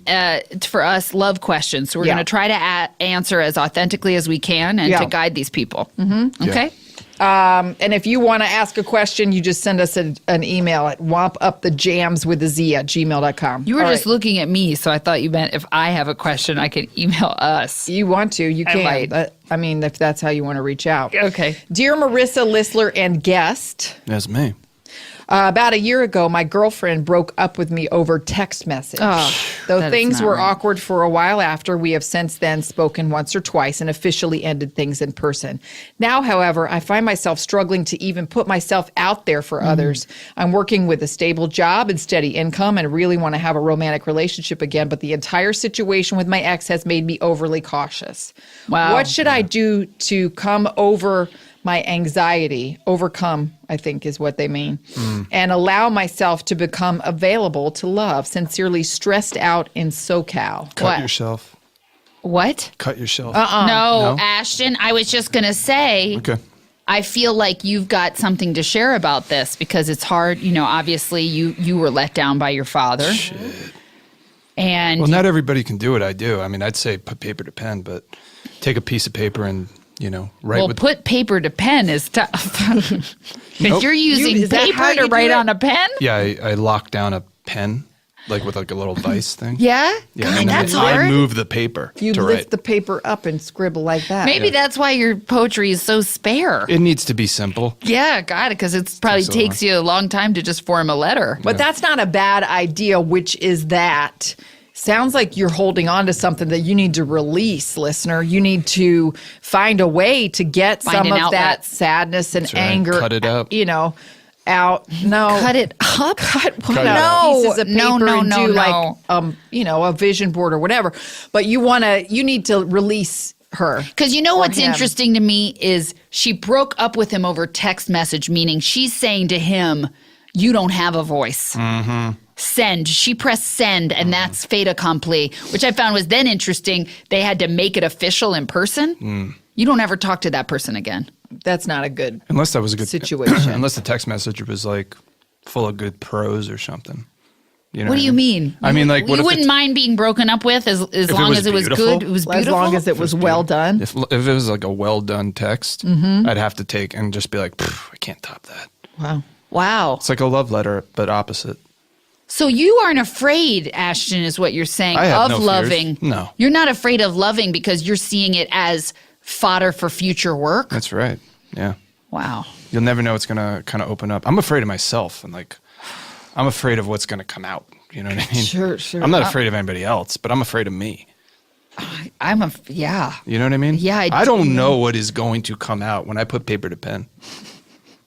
Speaker 1: for us, love questions. So we're going to try to answer as authentically as we can and to guide these people. Mm-hmm. Okay?
Speaker 2: And if you want to ask a question, you just send us an email at wompupthejams@gmail.com.
Speaker 1: You were just looking at me, so I thought you meant if I have a question, I can email us.
Speaker 2: You want to, you can.
Speaker 1: might.
Speaker 2: But, I mean, if that's how you want to reach out.
Speaker 1: Okay.
Speaker 2: Dear Marissa, Listler, and guest.
Speaker 3: That's me.
Speaker 2: About a year ago, my girlfriend broke up with me over text message. Though things were awkward for a while after, we have since then spoken once or twice and officially ended things in person. Now, however, I find myself struggling to even put myself out there for others. I'm working with a stable job and steady income and really want to have a romantic relationship again, but the entire situation with my ex has made me overly cautious.
Speaker 1: Wow.
Speaker 2: What should I do to come over my anxiety, overcome, I think is what they mean, and allow myself to become available to love? Sincerely, stressed out in SoCal.
Speaker 3: Cut yourself.
Speaker 1: What?
Speaker 3: Cut yourself.
Speaker 1: No, Ashton, I was just going to say,
Speaker 3: Okay.
Speaker 1: I feel like you've got something to share about this because it's hard. You know, obviously you were let down by your father.
Speaker 3: Shit.
Speaker 1: And
Speaker 3: Well, not everybody can do what I do. I mean, I'd say put paper to pen, but take a piece of paper and, write with...
Speaker 1: put paper to pen is tough. If you're using
Speaker 2: is that how
Speaker 1: paper to
Speaker 2: you do
Speaker 1: write
Speaker 2: it?
Speaker 1: on a pen?
Speaker 3: Yeah, I lock down a pen, like with like a little vice thing.
Speaker 1: Yeah?
Speaker 3: Yeah,
Speaker 1: God,
Speaker 3: and then
Speaker 1: that's
Speaker 3: I
Speaker 1: hard.
Speaker 3: move the paper
Speaker 2: You
Speaker 3: to
Speaker 2: lift
Speaker 3: write.
Speaker 2: the paper up and scribble like that.
Speaker 1: Maybe that's why your poetry is so spare.
Speaker 3: It needs to be simple.
Speaker 1: Yeah, got it, because it probably
Speaker 3: so
Speaker 1: takes you a long time to just form a letter.
Speaker 2: But that's not a bad idea, which is that sounds like you're holding on to something that you need to release, listener. You need to find a way to get
Speaker 1: Find
Speaker 2: some
Speaker 1: an
Speaker 2: of
Speaker 1: outlet.
Speaker 2: that sadness and
Speaker 3: That's right.
Speaker 2: anger.
Speaker 3: Cut it up.
Speaker 2: Out. No.
Speaker 1: Cut it up?
Speaker 2: Cut
Speaker 3: it
Speaker 2: no,
Speaker 3: up.
Speaker 2: pieces of paper
Speaker 1: No,
Speaker 2: and do
Speaker 1: no.
Speaker 2: like a vision board or whatever. But you need to release her.
Speaker 1: Because you know what's
Speaker 2: him.
Speaker 1: interesting to me is she broke up with him over text message, meaning she's saying to him, you don't have a voice.
Speaker 3: Mm-hmm.
Speaker 1: Send. She pressed send, and that's fait accompli, which I found was then interesting. They had to make it official in person. You don't ever talk to that person again.
Speaker 2: That's not a good
Speaker 3: unless that was a good
Speaker 2: situation.
Speaker 3: Unless the text message was like full of good prose or something. You know
Speaker 1: What do you mean?
Speaker 3: I mean, like, what
Speaker 1: you
Speaker 3: if
Speaker 1: wouldn't mind being broken up with as long
Speaker 3: was
Speaker 1: as it was
Speaker 3: beautiful?
Speaker 1: good? It was
Speaker 2: As
Speaker 1: beautiful?
Speaker 2: long as it was well done.
Speaker 3: If it was like a well done text, I'd have to take and just be like, I can't top that.
Speaker 2: Wow.
Speaker 1: Wow.
Speaker 3: It's like a love letter, but opposite.
Speaker 1: So you aren't afraid, Ashton, is what you're saying,
Speaker 3: I have
Speaker 1: of
Speaker 3: no fears.
Speaker 1: loving.
Speaker 3: No.
Speaker 1: You're not afraid of loving because you're seeing it as fodder for future work?
Speaker 3: That's right. Yeah.
Speaker 1: Wow.
Speaker 3: You'll never know what's going to kind of open up. I'm afraid of myself, and like, I'm afraid of what's going to come out. You know what I mean?
Speaker 2: Sure.
Speaker 3: I'm not afraid of anybody else, but I'm afraid of me.
Speaker 1: Yeah.
Speaker 3: You know what I mean?
Speaker 1: Yeah,
Speaker 3: I don't know what is going to come out when I put paper to pen.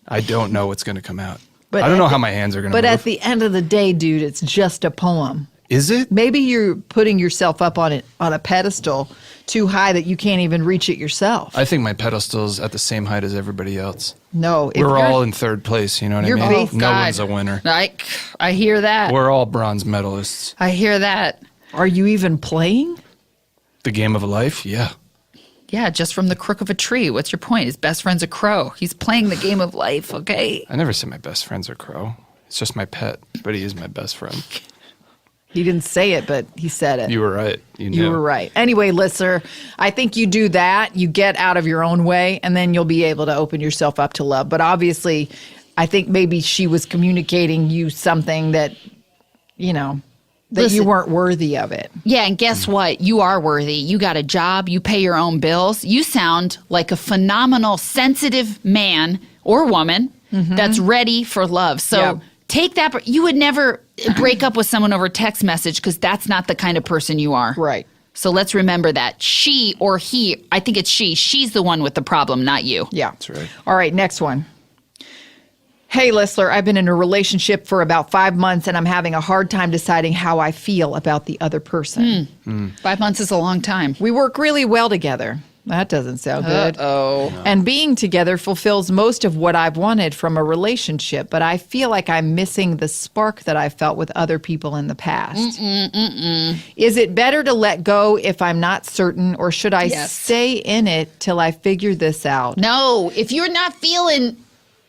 Speaker 3: I don't know what's going to come out.
Speaker 2: But
Speaker 3: I don't know how my hands are going to move.
Speaker 2: But at the end of the day, dude, it's just a poem.
Speaker 3: Is it?
Speaker 2: Maybe you're putting yourself up on a pedestal too high that you can't even reach it yourself.
Speaker 3: I think my pedestal's at the same height as everybody else.
Speaker 2: No. if
Speaker 3: We're
Speaker 2: you're-
Speaker 3: all in third place, you know what I
Speaker 2: Your
Speaker 3: mean?
Speaker 2: faith-
Speaker 3: No
Speaker 1: God.
Speaker 3: one's a winner.
Speaker 1: I hear that.
Speaker 3: We're all bronze medalists.
Speaker 1: I hear that.
Speaker 2: Are you even playing?
Speaker 3: The game of life? Yeah.
Speaker 1: Yeah, just from the crook of a tree. What's your point? His best friend's a crow. He's playing the game of life, okay?
Speaker 3: I never said my best friend's a crow. It's just my pet, but he is my best friend.
Speaker 2: He didn't say it, but he said it.
Speaker 3: You were right. You knew.
Speaker 2: You were right. Anyway, listener, I think you do that. You get out of your own way, and then you'll be able to open yourself up to love. But obviously, I think maybe she was communicating you something that, you know, that you
Speaker 1: Listen.
Speaker 2: weren't worthy of it.
Speaker 1: Yeah, and guess what? You are worthy. You got a job. You pay your own bills. You sound like a phenomenal, sensitive man or woman that's ready for love. So
Speaker 2: Yeah.
Speaker 1: take that. You would never break up with someone over text message because that's not the kind of person you are.
Speaker 2: Right.
Speaker 1: So let's remember that. She or he, I think it's she. She's the one with the problem, not you.
Speaker 2: Yeah.
Speaker 3: That's right.
Speaker 2: All right, next one. Hey, Listler, I've been in a relationship for about 5 months, and I'm having a hard time deciding how I feel about the other person.
Speaker 1: 5 months is a long time.
Speaker 2: We work really well together. That doesn't sound good.
Speaker 1: Oh.
Speaker 2: And being together fulfills most of what I've wanted from a relationship, but I feel like I'm missing the spark that I felt with other people in the past. Is it better to let go if I'm not certain, or should I
Speaker 1: Yes.
Speaker 2: stay in it till I figure this out?
Speaker 1: No, if you're not feeling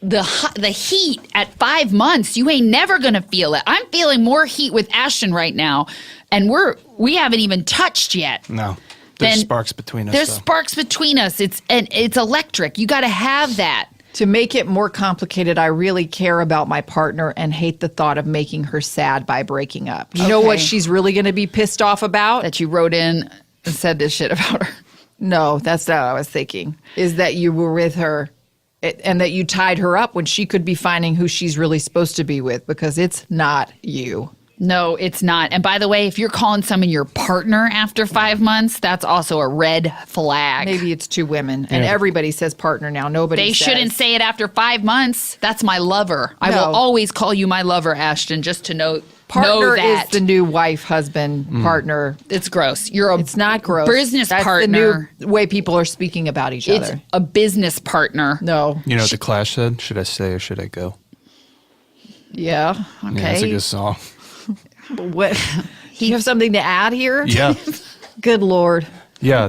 Speaker 1: the heat at 5 months, you ain't never gonna feel it. I'm feeling more heat with Ashton right now, and we haven't even touched yet.
Speaker 3: No. There's
Speaker 1: Then
Speaker 3: sparks between us.
Speaker 1: There's
Speaker 3: though.
Speaker 1: sparks between us. It's electric. You got to have that.
Speaker 2: To make it more complicated, I really care about my partner and hate the thought of making her sad by breaking up. You know what
Speaker 1: Okay.
Speaker 2: she's really going to be pissed off about?
Speaker 1: That you wrote in and said this shit about her.
Speaker 2: No, that's not what I was thinking. Is that you were with her and that you tied her up when she could be finding who she's really supposed to be with, because it's not you.
Speaker 1: No, it's not. And by the way, if you're calling someone your partner after 5 months, that's also a red flag.
Speaker 2: Maybe it's two women, and everybody says partner now. Nobody
Speaker 1: They
Speaker 2: says.
Speaker 1: shouldn't say it after 5 months. That's my lover. I
Speaker 2: No.
Speaker 1: will always call you my lover, Ashton, just to know
Speaker 2: Partner
Speaker 1: that.
Speaker 2: is the new wife, husband, partner.
Speaker 1: It's gross. You're a
Speaker 2: It's not gross.
Speaker 1: business
Speaker 2: That's
Speaker 1: partner.
Speaker 2: the new way people are speaking about each
Speaker 1: It's
Speaker 2: other.
Speaker 1: a business partner.
Speaker 2: No.
Speaker 3: You know what the Clash said? Should I stay or should I go?
Speaker 2: Yeah.
Speaker 3: Yeah, that's a
Speaker 1: Okay.
Speaker 3: good song.
Speaker 2: What? Do you have something to add here?
Speaker 3: Yeah.
Speaker 2: Good Lord.
Speaker 3: Yeah,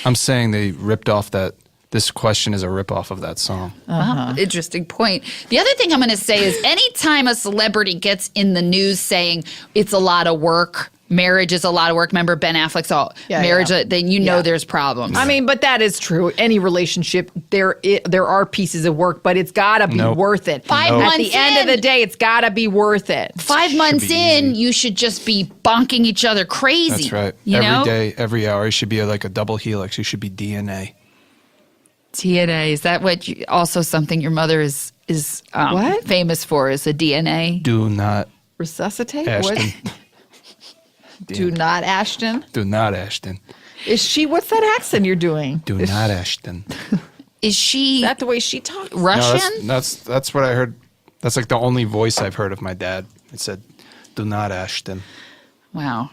Speaker 3: I'm saying they ripped off that. This question is a ripoff of that song.
Speaker 1: Wow, interesting point. The other thing I'm going to say is anytime a celebrity gets in the news saying it's a lot of work, marriage is a lot of work. Remember Ben Affleck's marriage, then you know there's problems.
Speaker 2: I mean, but that is true. Any relationship, there are pieces of work, but it's got to be
Speaker 3: Nope.
Speaker 2: worth it.
Speaker 1: 5
Speaker 3: Nope.
Speaker 2: At
Speaker 1: months
Speaker 2: the end of the
Speaker 1: in.
Speaker 2: day, it's got to be worth it.
Speaker 1: 5 months
Speaker 3: be
Speaker 1: in,
Speaker 3: easy.
Speaker 1: you should just be bonking each other crazy.
Speaker 3: That's right.
Speaker 1: You
Speaker 3: Every
Speaker 1: know?
Speaker 3: day, every hour, it should be like a double helix. You should be DNA.
Speaker 1: DNA, is that also something your mother is
Speaker 2: What?
Speaker 1: famous for, is the DNA?
Speaker 3: Do not
Speaker 2: Resuscitate?
Speaker 3: Ashton.
Speaker 2: What? Do not Ashton.
Speaker 3: Do not Ashton.
Speaker 2: Is she? What's that accent you're doing?
Speaker 3: Do not Ashton.
Speaker 1: Is she
Speaker 2: Is that the way she talks?
Speaker 1: Russian?
Speaker 3: No, that's what I heard. That's like the only voice I've heard of my dad. It said, "Do not Ashton."
Speaker 1: Wow.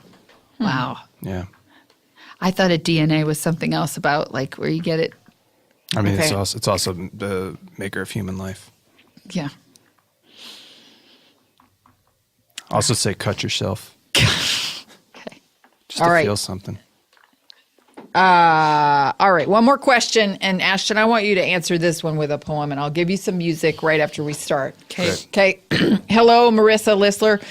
Speaker 1: Wow.
Speaker 3: Yeah.
Speaker 1: I thought a DNA was something else about like where you get it.
Speaker 3: I mean, it's also the maker of human life.
Speaker 1: Yeah.
Speaker 3: Also say cut yourself.
Speaker 1: Okay.
Speaker 3: Just to feel something.
Speaker 2: All right, one more question. And Ashton, I want you to answer this one with a poem, and I'll give you some music right after we start. Okay. Hello, Marissa Wompler.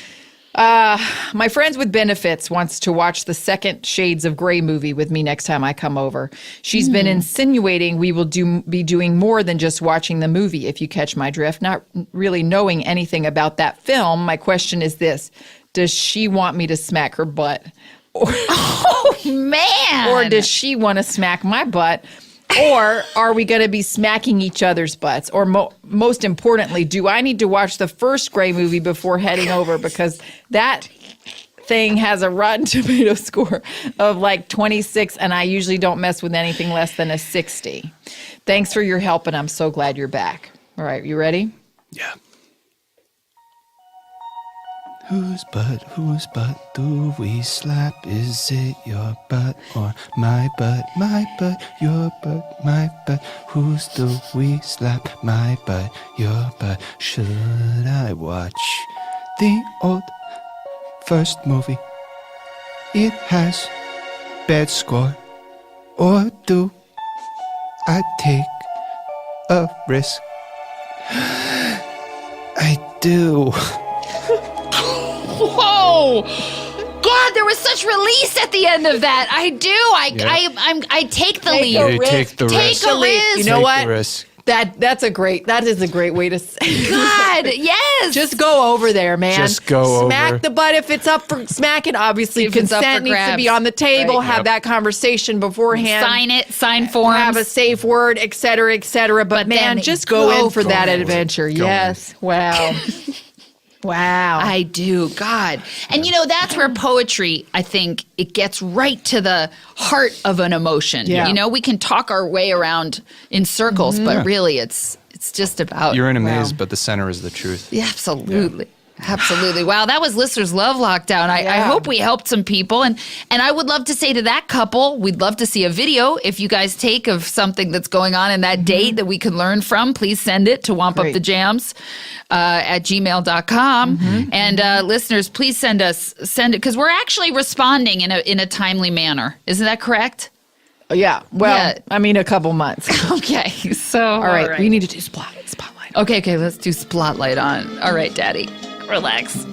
Speaker 2: My friends with benefits wants to watch the second Shades of Grey movie with me next time I come over. She's been insinuating we will be doing more than just watching the movie, if you catch my drift. Not really knowing anything about that film, my question is this. Does she want me to smack her butt?
Speaker 1: Oh, man.
Speaker 2: Or does she want to smack my butt? Or are we going to be smacking each other's butts? Or most importantly, do I need to watch the first Grey movie before heading over? Because that thing has a Rotten Tomato score of like 26, and I usually don't mess with anything less than a 60. Thanks for your help, and I'm so glad you're back. All right, you ready?
Speaker 3: Yeah. Whose butt do we slap? Is it your butt or my butt? My butt, your butt, my butt. Whose do we slap? My butt, your butt. Should I watch the old first movie? It has bad score. Or do I take a risk? I do.
Speaker 1: Whoa! God, there was such release at the end of that. I do. I take the lead.
Speaker 3: Take the risk.
Speaker 1: Take a risk.
Speaker 2: You know what? That is a great way to say.
Speaker 1: God, yes.
Speaker 2: Just go over there, man.
Speaker 3: Just go
Speaker 2: Smack
Speaker 3: over.
Speaker 2: the butt if it's up for smacking. Obviously,
Speaker 1: If it's up
Speaker 2: consent
Speaker 1: for
Speaker 2: needs to
Speaker 1: grabs.
Speaker 2: be on the table.
Speaker 1: Right.
Speaker 2: Have that conversation beforehand.
Speaker 1: Sign it. Sign forms.
Speaker 2: Have a safe word, et cetera, et cetera. But man,
Speaker 1: then
Speaker 2: just go in for
Speaker 1: go
Speaker 2: that
Speaker 1: for it.
Speaker 2: adventure. Yes. Wow. Wow.
Speaker 1: I do. God. And you know, that's where poetry, I think, it gets right to the heart of an emotion.
Speaker 2: Yeah.
Speaker 1: You know, we can talk our way around in circles, but really it's just about.
Speaker 3: You're in a maze, but the center is the truth.
Speaker 1: Yeah, absolutely. Yeah. Absolutely. Wow, that was Listener's Love Lockdown. I hope we helped some people. And I would love to say to that couple, we'd love to see a video if you guys take of something that's going on in that date that we can learn from. Please send it to wompupthejams at gmail.com. And listeners, please send it because we're actually responding in a timely manner. Isn't that correct?
Speaker 2: Yeah. Well, I mean, a couple months.
Speaker 1: Okay. So, all
Speaker 2: right. We need to do spotlight.
Speaker 1: Okay, let's do Spotlight on. All right, Daddy. Relax.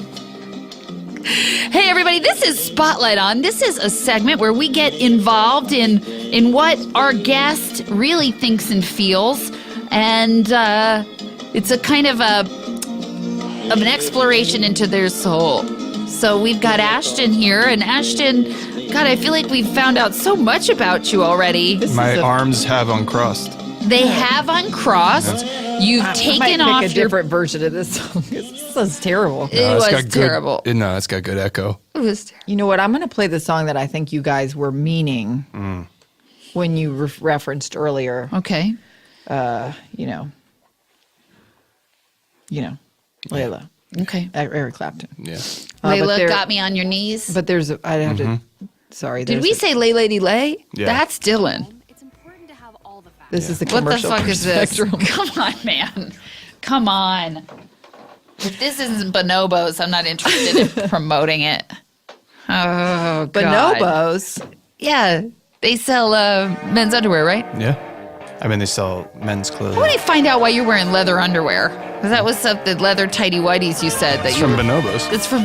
Speaker 1: Hey, everybody, this is Spotlight On. This is a segment where we get involved in what our guest really thinks and feels. And it's a kind of an exploration into their soul. So we've got Ashton here. And Ashton, God, I feel like we've found out so much about you already.
Speaker 3: My arms have uncrossed.
Speaker 1: They have uncrossed. You've taken off
Speaker 2: a different version of this song. This is terrible.
Speaker 1: It was terrible.
Speaker 3: No, it's got good echo.
Speaker 1: It was terrible.
Speaker 2: You know what? I'm going to play the song that I think you guys were meaning when you referenced earlier.
Speaker 1: Okay.
Speaker 2: You know, Layla.
Speaker 1: Okay.
Speaker 2: Eric Clapton.
Speaker 3: Yeah.
Speaker 1: Layla got me on your knees.
Speaker 2: But there's I have to. Sorry.
Speaker 1: Did we say Lay Lady Lay?
Speaker 3: Yeah.
Speaker 1: That's Dylan.
Speaker 2: This is the
Speaker 1: What the
Speaker 2: commercial.
Speaker 1: fuck is this?
Speaker 2: spectrum.
Speaker 1: Come on, man. Come on. If this isn't Bonobos, I'm not interested in promoting it. Oh, God.
Speaker 2: Bonobos.
Speaker 1: Yeah. They sell men's underwear, right?
Speaker 3: Yeah. I mean, they sell men's clothes.
Speaker 1: I want to find out why you're wearing leather underwear. Because that was the leather tighty whities you said. That
Speaker 3: It's from Bonobos.
Speaker 1: It's from.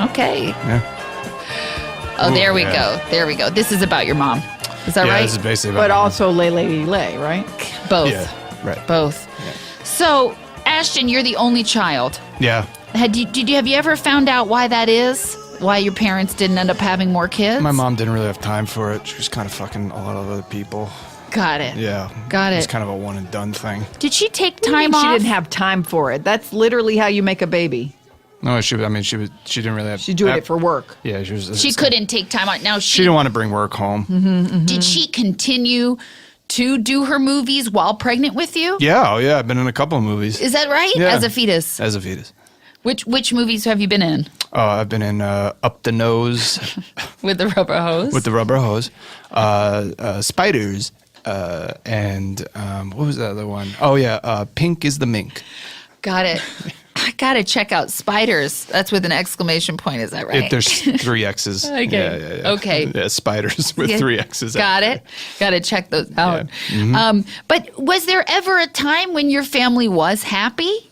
Speaker 1: Okay.
Speaker 3: Yeah.
Speaker 1: Oh, there we go. There we go. This is about your mom. Is that right?
Speaker 3: This is basically about
Speaker 2: But also Lay Lady Lay, right?
Speaker 1: Both.
Speaker 3: Yeah, right.
Speaker 1: Both.
Speaker 3: Yeah.
Speaker 1: So, Ashton, you're the only child.
Speaker 3: Yeah.
Speaker 1: Have you ever found out why that is? Why your parents didn't end up having more kids?
Speaker 3: My mom didn't really have time for it. She was kind of fucking a lot of other people.
Speaker 1: Got it.
Speaker 3: Yeah.
Speaker 1: Got it.
Speaker 3: It was kind of a one and done thing.
Speaker 1: Did she take time off?
Speaker 2: She didn't have time for it. That's literally how you make a baby.
Speaker 3: No, she didn't really have.
Speaker 2: She's doing it for work.
Speaker 3: Yeah,
Speaker 1: She couldn't take time off. Now
Speaker 3: She didn't want to bring work home.
Speaker 1: Did she continue to do her movies while pregnant with you?
Speaker 3: Yeah, I've been in a couple of movies.
Speaker 1: Is that right?
Speaker 3: Yeah.
Speaker 1: As a fetus.
Speaker 3: As a fetus.
Speaker 1: Which movies have you been in?
Speaker 3: I've been in Up the Nose.
Speaker 1: With the rubber hose?
Speaker 3: With the rubber hose. Spiders. And what was the other one? Oh, yeah. Pink is the Mink.
Speaker 1: Got it. I got to check out Spiders. That's with an exclamation point. Is that right?
Speaker 3: There's 3 X's.
Speaker 1: Okay.
Speaker 3: Yeah.
Speaker 1: Okay.
Speaker 3: Yeah, Spiders with 3 X's.
Speaker 1: Got it. Got to check those out.
Speaker 3: Yeah. Mm-hmm.
Speaker 1: But was there ever a time when your family was happy?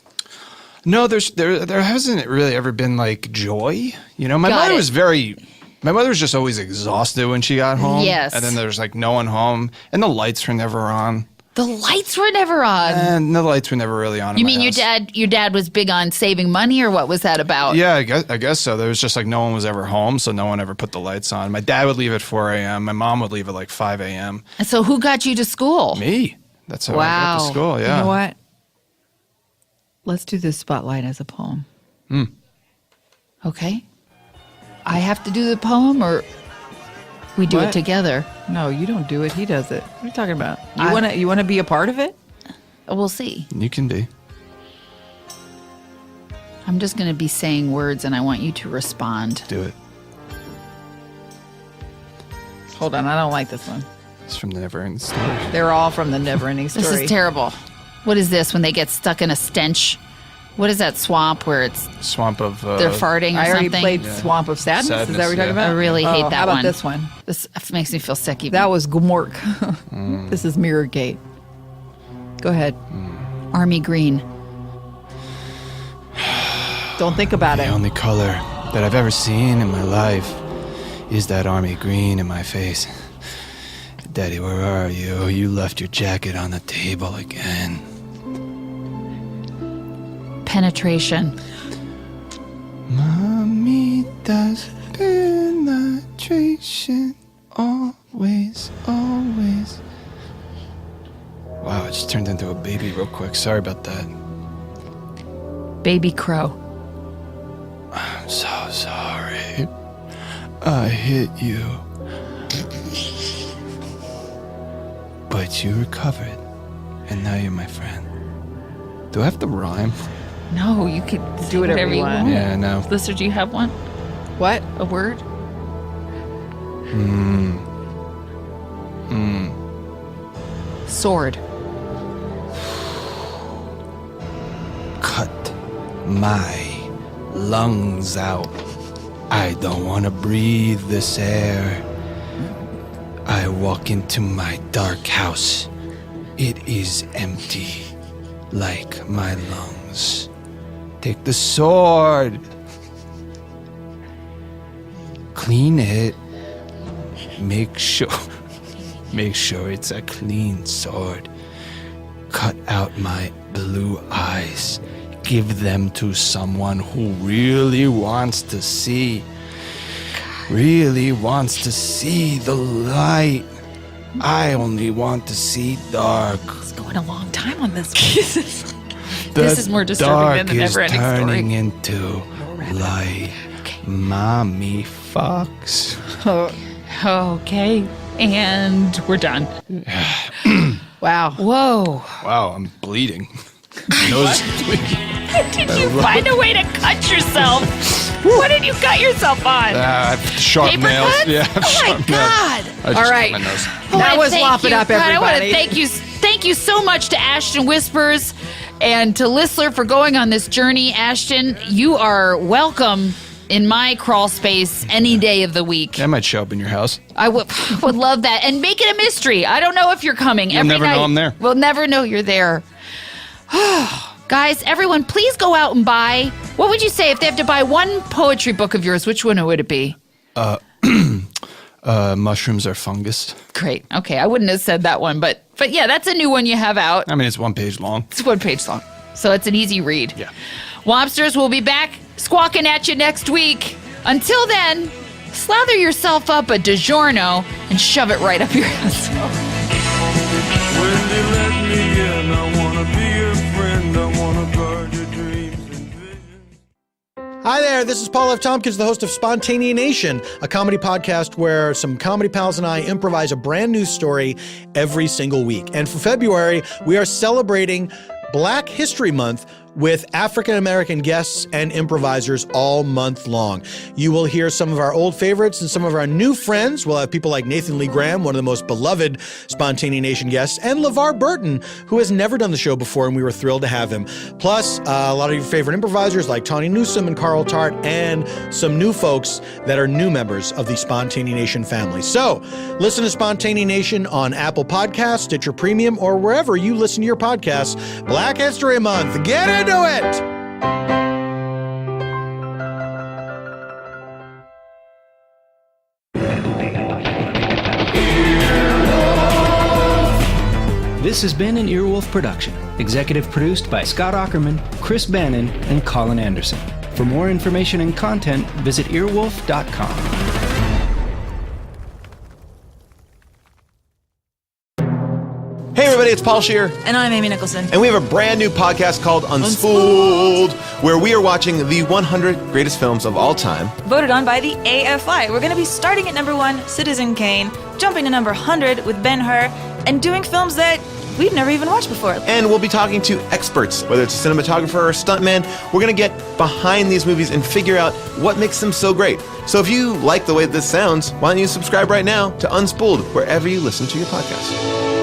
Speaker 3: No, there hasn't really ever been like joy. My mother was my mother was just always exhausted when she got home.
Speaker 1: Yes.
Speaker 3: And then there's like no one home and the lights were never on.
Speaker 1: The lights were never on.
Speaker 3: And the lights were never really on.
Speaker 1: You mean your dad was big on saving money, or what was that about?
Speaker 3: Yeah, I guess so. There was just like no one was ever home, so no one ever put the lights on. My dad would leave at 4 a.m. My mom would leave at like 5 a.m.
Speaker 1: And so who got you to school?
Speaker 3: Me. That's how I got to school. Yeah.
Speaker 2: You know what? Let's do this spotlight as a poem.
Speaker 1: Okay. I have to do the poem, or we do it
Speaker 2: What?
Speaker 1: together?
Speaker 2: No, you don't do it. He does it. What are you talking about? You want to be a part of it?
Speaker 1: We'll see.
Speaker 3: You can be.
Speaker 1: I'm just going to be saying words, and I want you to respond.
Speaker 3: Do it.
Speaker 2: Hold on, I don't like this one.
Speaker 3: It's from the Never Ending Story.
Speaker 2: They're all from the Never-Ending Story.
Speaker 1: This is terrible. What is this when they get stuck in a stench? What is that swamp where it's
Speaker 3: Swamp of...
Speaker 1: they're farting or
Speaker 2: I already
Speaker 1: something?
Speaker 2: played Swamp of Sadness. Is that what you're talking
Speaker 3: yeah.
Speaker 2: about?
Speaker 1: I really hate that
Speaker 2: How about
Speaker 1: one.
Speaker 2: this one?
Speaker 1: This makes me feel sick. Even.
Speaker 2: That was Gmork. This is Mirror Gate. Go ahead.
Speaker 1: Army Green.
Speaker 2: Don't think about
Speaker 3: The
Speaker 2: it.
Speaker 3: only color that I've ever seen in my life is that army green in my face. Daddy, where are you? You left your jacket on the table again.
Speaker 1: Penetration.
Speaker 3: Mamitas penetration. Always, always. Wow, it just turned into a baby real quick. Sorry about that.
Speaker 1: Baby Crow.
Speaker 3: I'm so sorry. I hit you. But you recovered, and now you're my friend. Do I have to rhyme?
Speaker 1: No, you could
Speaker 2: Do whatever you want.
Speaker 3: Yeah, no.
Speaker 1: Lister, do you have one?
Speaker 2: What?
Speaker 1: A word? Sword.
Speaker 3: Cut my lungs out. I don't want to breathe this air. I walk into my dark house. It is empty, like my lungs. Take the sword. Clean it. Make sure it's a clean sword. Cut out my blue eyes. Give them to someone who really wants to see. Really wants to see the light. I only want to see dark.
Speaker 1: It's going a long time on this one.
Speaker 3: The
Speaker 1: This is more disturbing than the
Speaker 3: dark is
Speaker 1: Never-Ending Story.
Speaker 3: turning into light. Mommy fucks.
Speaker 1: Okay. And we're done.
Speaker 2: Wow.
Speaker 1: Whoa.
Speaker 3: Wow, I'm bleeding. My nose is bleeding.
Speaker 1: Did you find a way to cut yourself? What did you cut yourself on?
Speaker 3: Sharp
Speaker 1: Paper
Speaker 3: nails.
Speaker 1: cuts?
Speaker 3: Yeah.
Speaker 1: Oh my
Speaker 3: sharp nails.
Speaker 1: God.
Speaker 3: I just
Speaker 2: All
Speaker 3: cut
Speaker 2: right.
Speaker 3: my nose.
Speaker 2: That was Womp It Up,
Speaker 1: God, I want to
Speaker 2: everybody.
Speaker 1: thank you so much to Ashton Whispers and to Listler for going on this journey. Ashton, you are welcome in my crawl space any day of the week.
Speaker 3: I might show up in your house.
Speaker 1: I would love that. And make it a mystery. I don't know if you're coming.
Speaker 3: You'll
Speaker 1: Every
Speaker 3: never
Speaker 1: night,
Speaker 3: know I'm there.
Speaker 1: We'll never know you're there. Guys, everyone, please go out and buy. What would you say if they have to buy one poetry book of yours? Which one would it be?
Speaker 3: Mushrooms are fungus.
Speaker 1: Great. Okay, I wouldn't have said that one, but yeah, that's a new one you have out.
Speaker 3: I mean, it's 1 page long.
Speaker 1: It's 1 page long, so it's an easy read.
Speaker 3: Yeah.
Speaker 1: Wompsters will be back squawking at you next week. Until then, slather yourself up a Digiorno and shove it right up your ass.
Speaker 4: When they let me in, I wanna be a friend. I wanna guard your dreams and visions.
Speaker 5: Hi there, this is Paul F. Tompkins, the host of Spontaneous Nation, a comedy podcast where some comedy pals and I improvise a brand new story every single week. And for February, we are celebrating Black History Month with African-American guests and improvisers all month long. You will hear some of our old favorites and some of our new friends. We'll have people like Nathan Lee Graham, one of the most beloved Spontaneous Nation guests, and LeVar Burton, who has never done the show before, and we were thrilled to have him. Plus, a lot of your favorite improvisers like Tawny Newsome and Carl Tart, and some new folks that are new members of the Spontaneous Nation family. So, listen to Spontaneous Nation on Apple Podcasts, Stitcher Premium, or wherever you listen to your podcasts. Black History Month. Get into it!
Speaker 6: This has been an Earwolf production, executive produced by Scott Aukerman, Chris Bannon, and Colin Anderson. For more information and content, visit earwolf.com.
Speaker 7: Hey everybody, it's Paul Scheer.
Speaker 8: And I'm Amy Nicholson.
Speaker 7: And we have a brand new podcast called Unspooled, where we are watching the 100 greatest films of all time.
Speaker 8: Voted on by the AFI. We're going to be starting at number 1, Citizen Kane, jumping to number 100 with Ben-Hur, and doing films that we've never even watched before.
Speaker 7: And we'll be talking to experts, whether it's a cinematographer or a stuntman. We're going to get behind these movies and figure out what makes them so great. So if you like the way this sounds, why don't you subscribe right now to Unspooled, wherever you listen to your podcasts.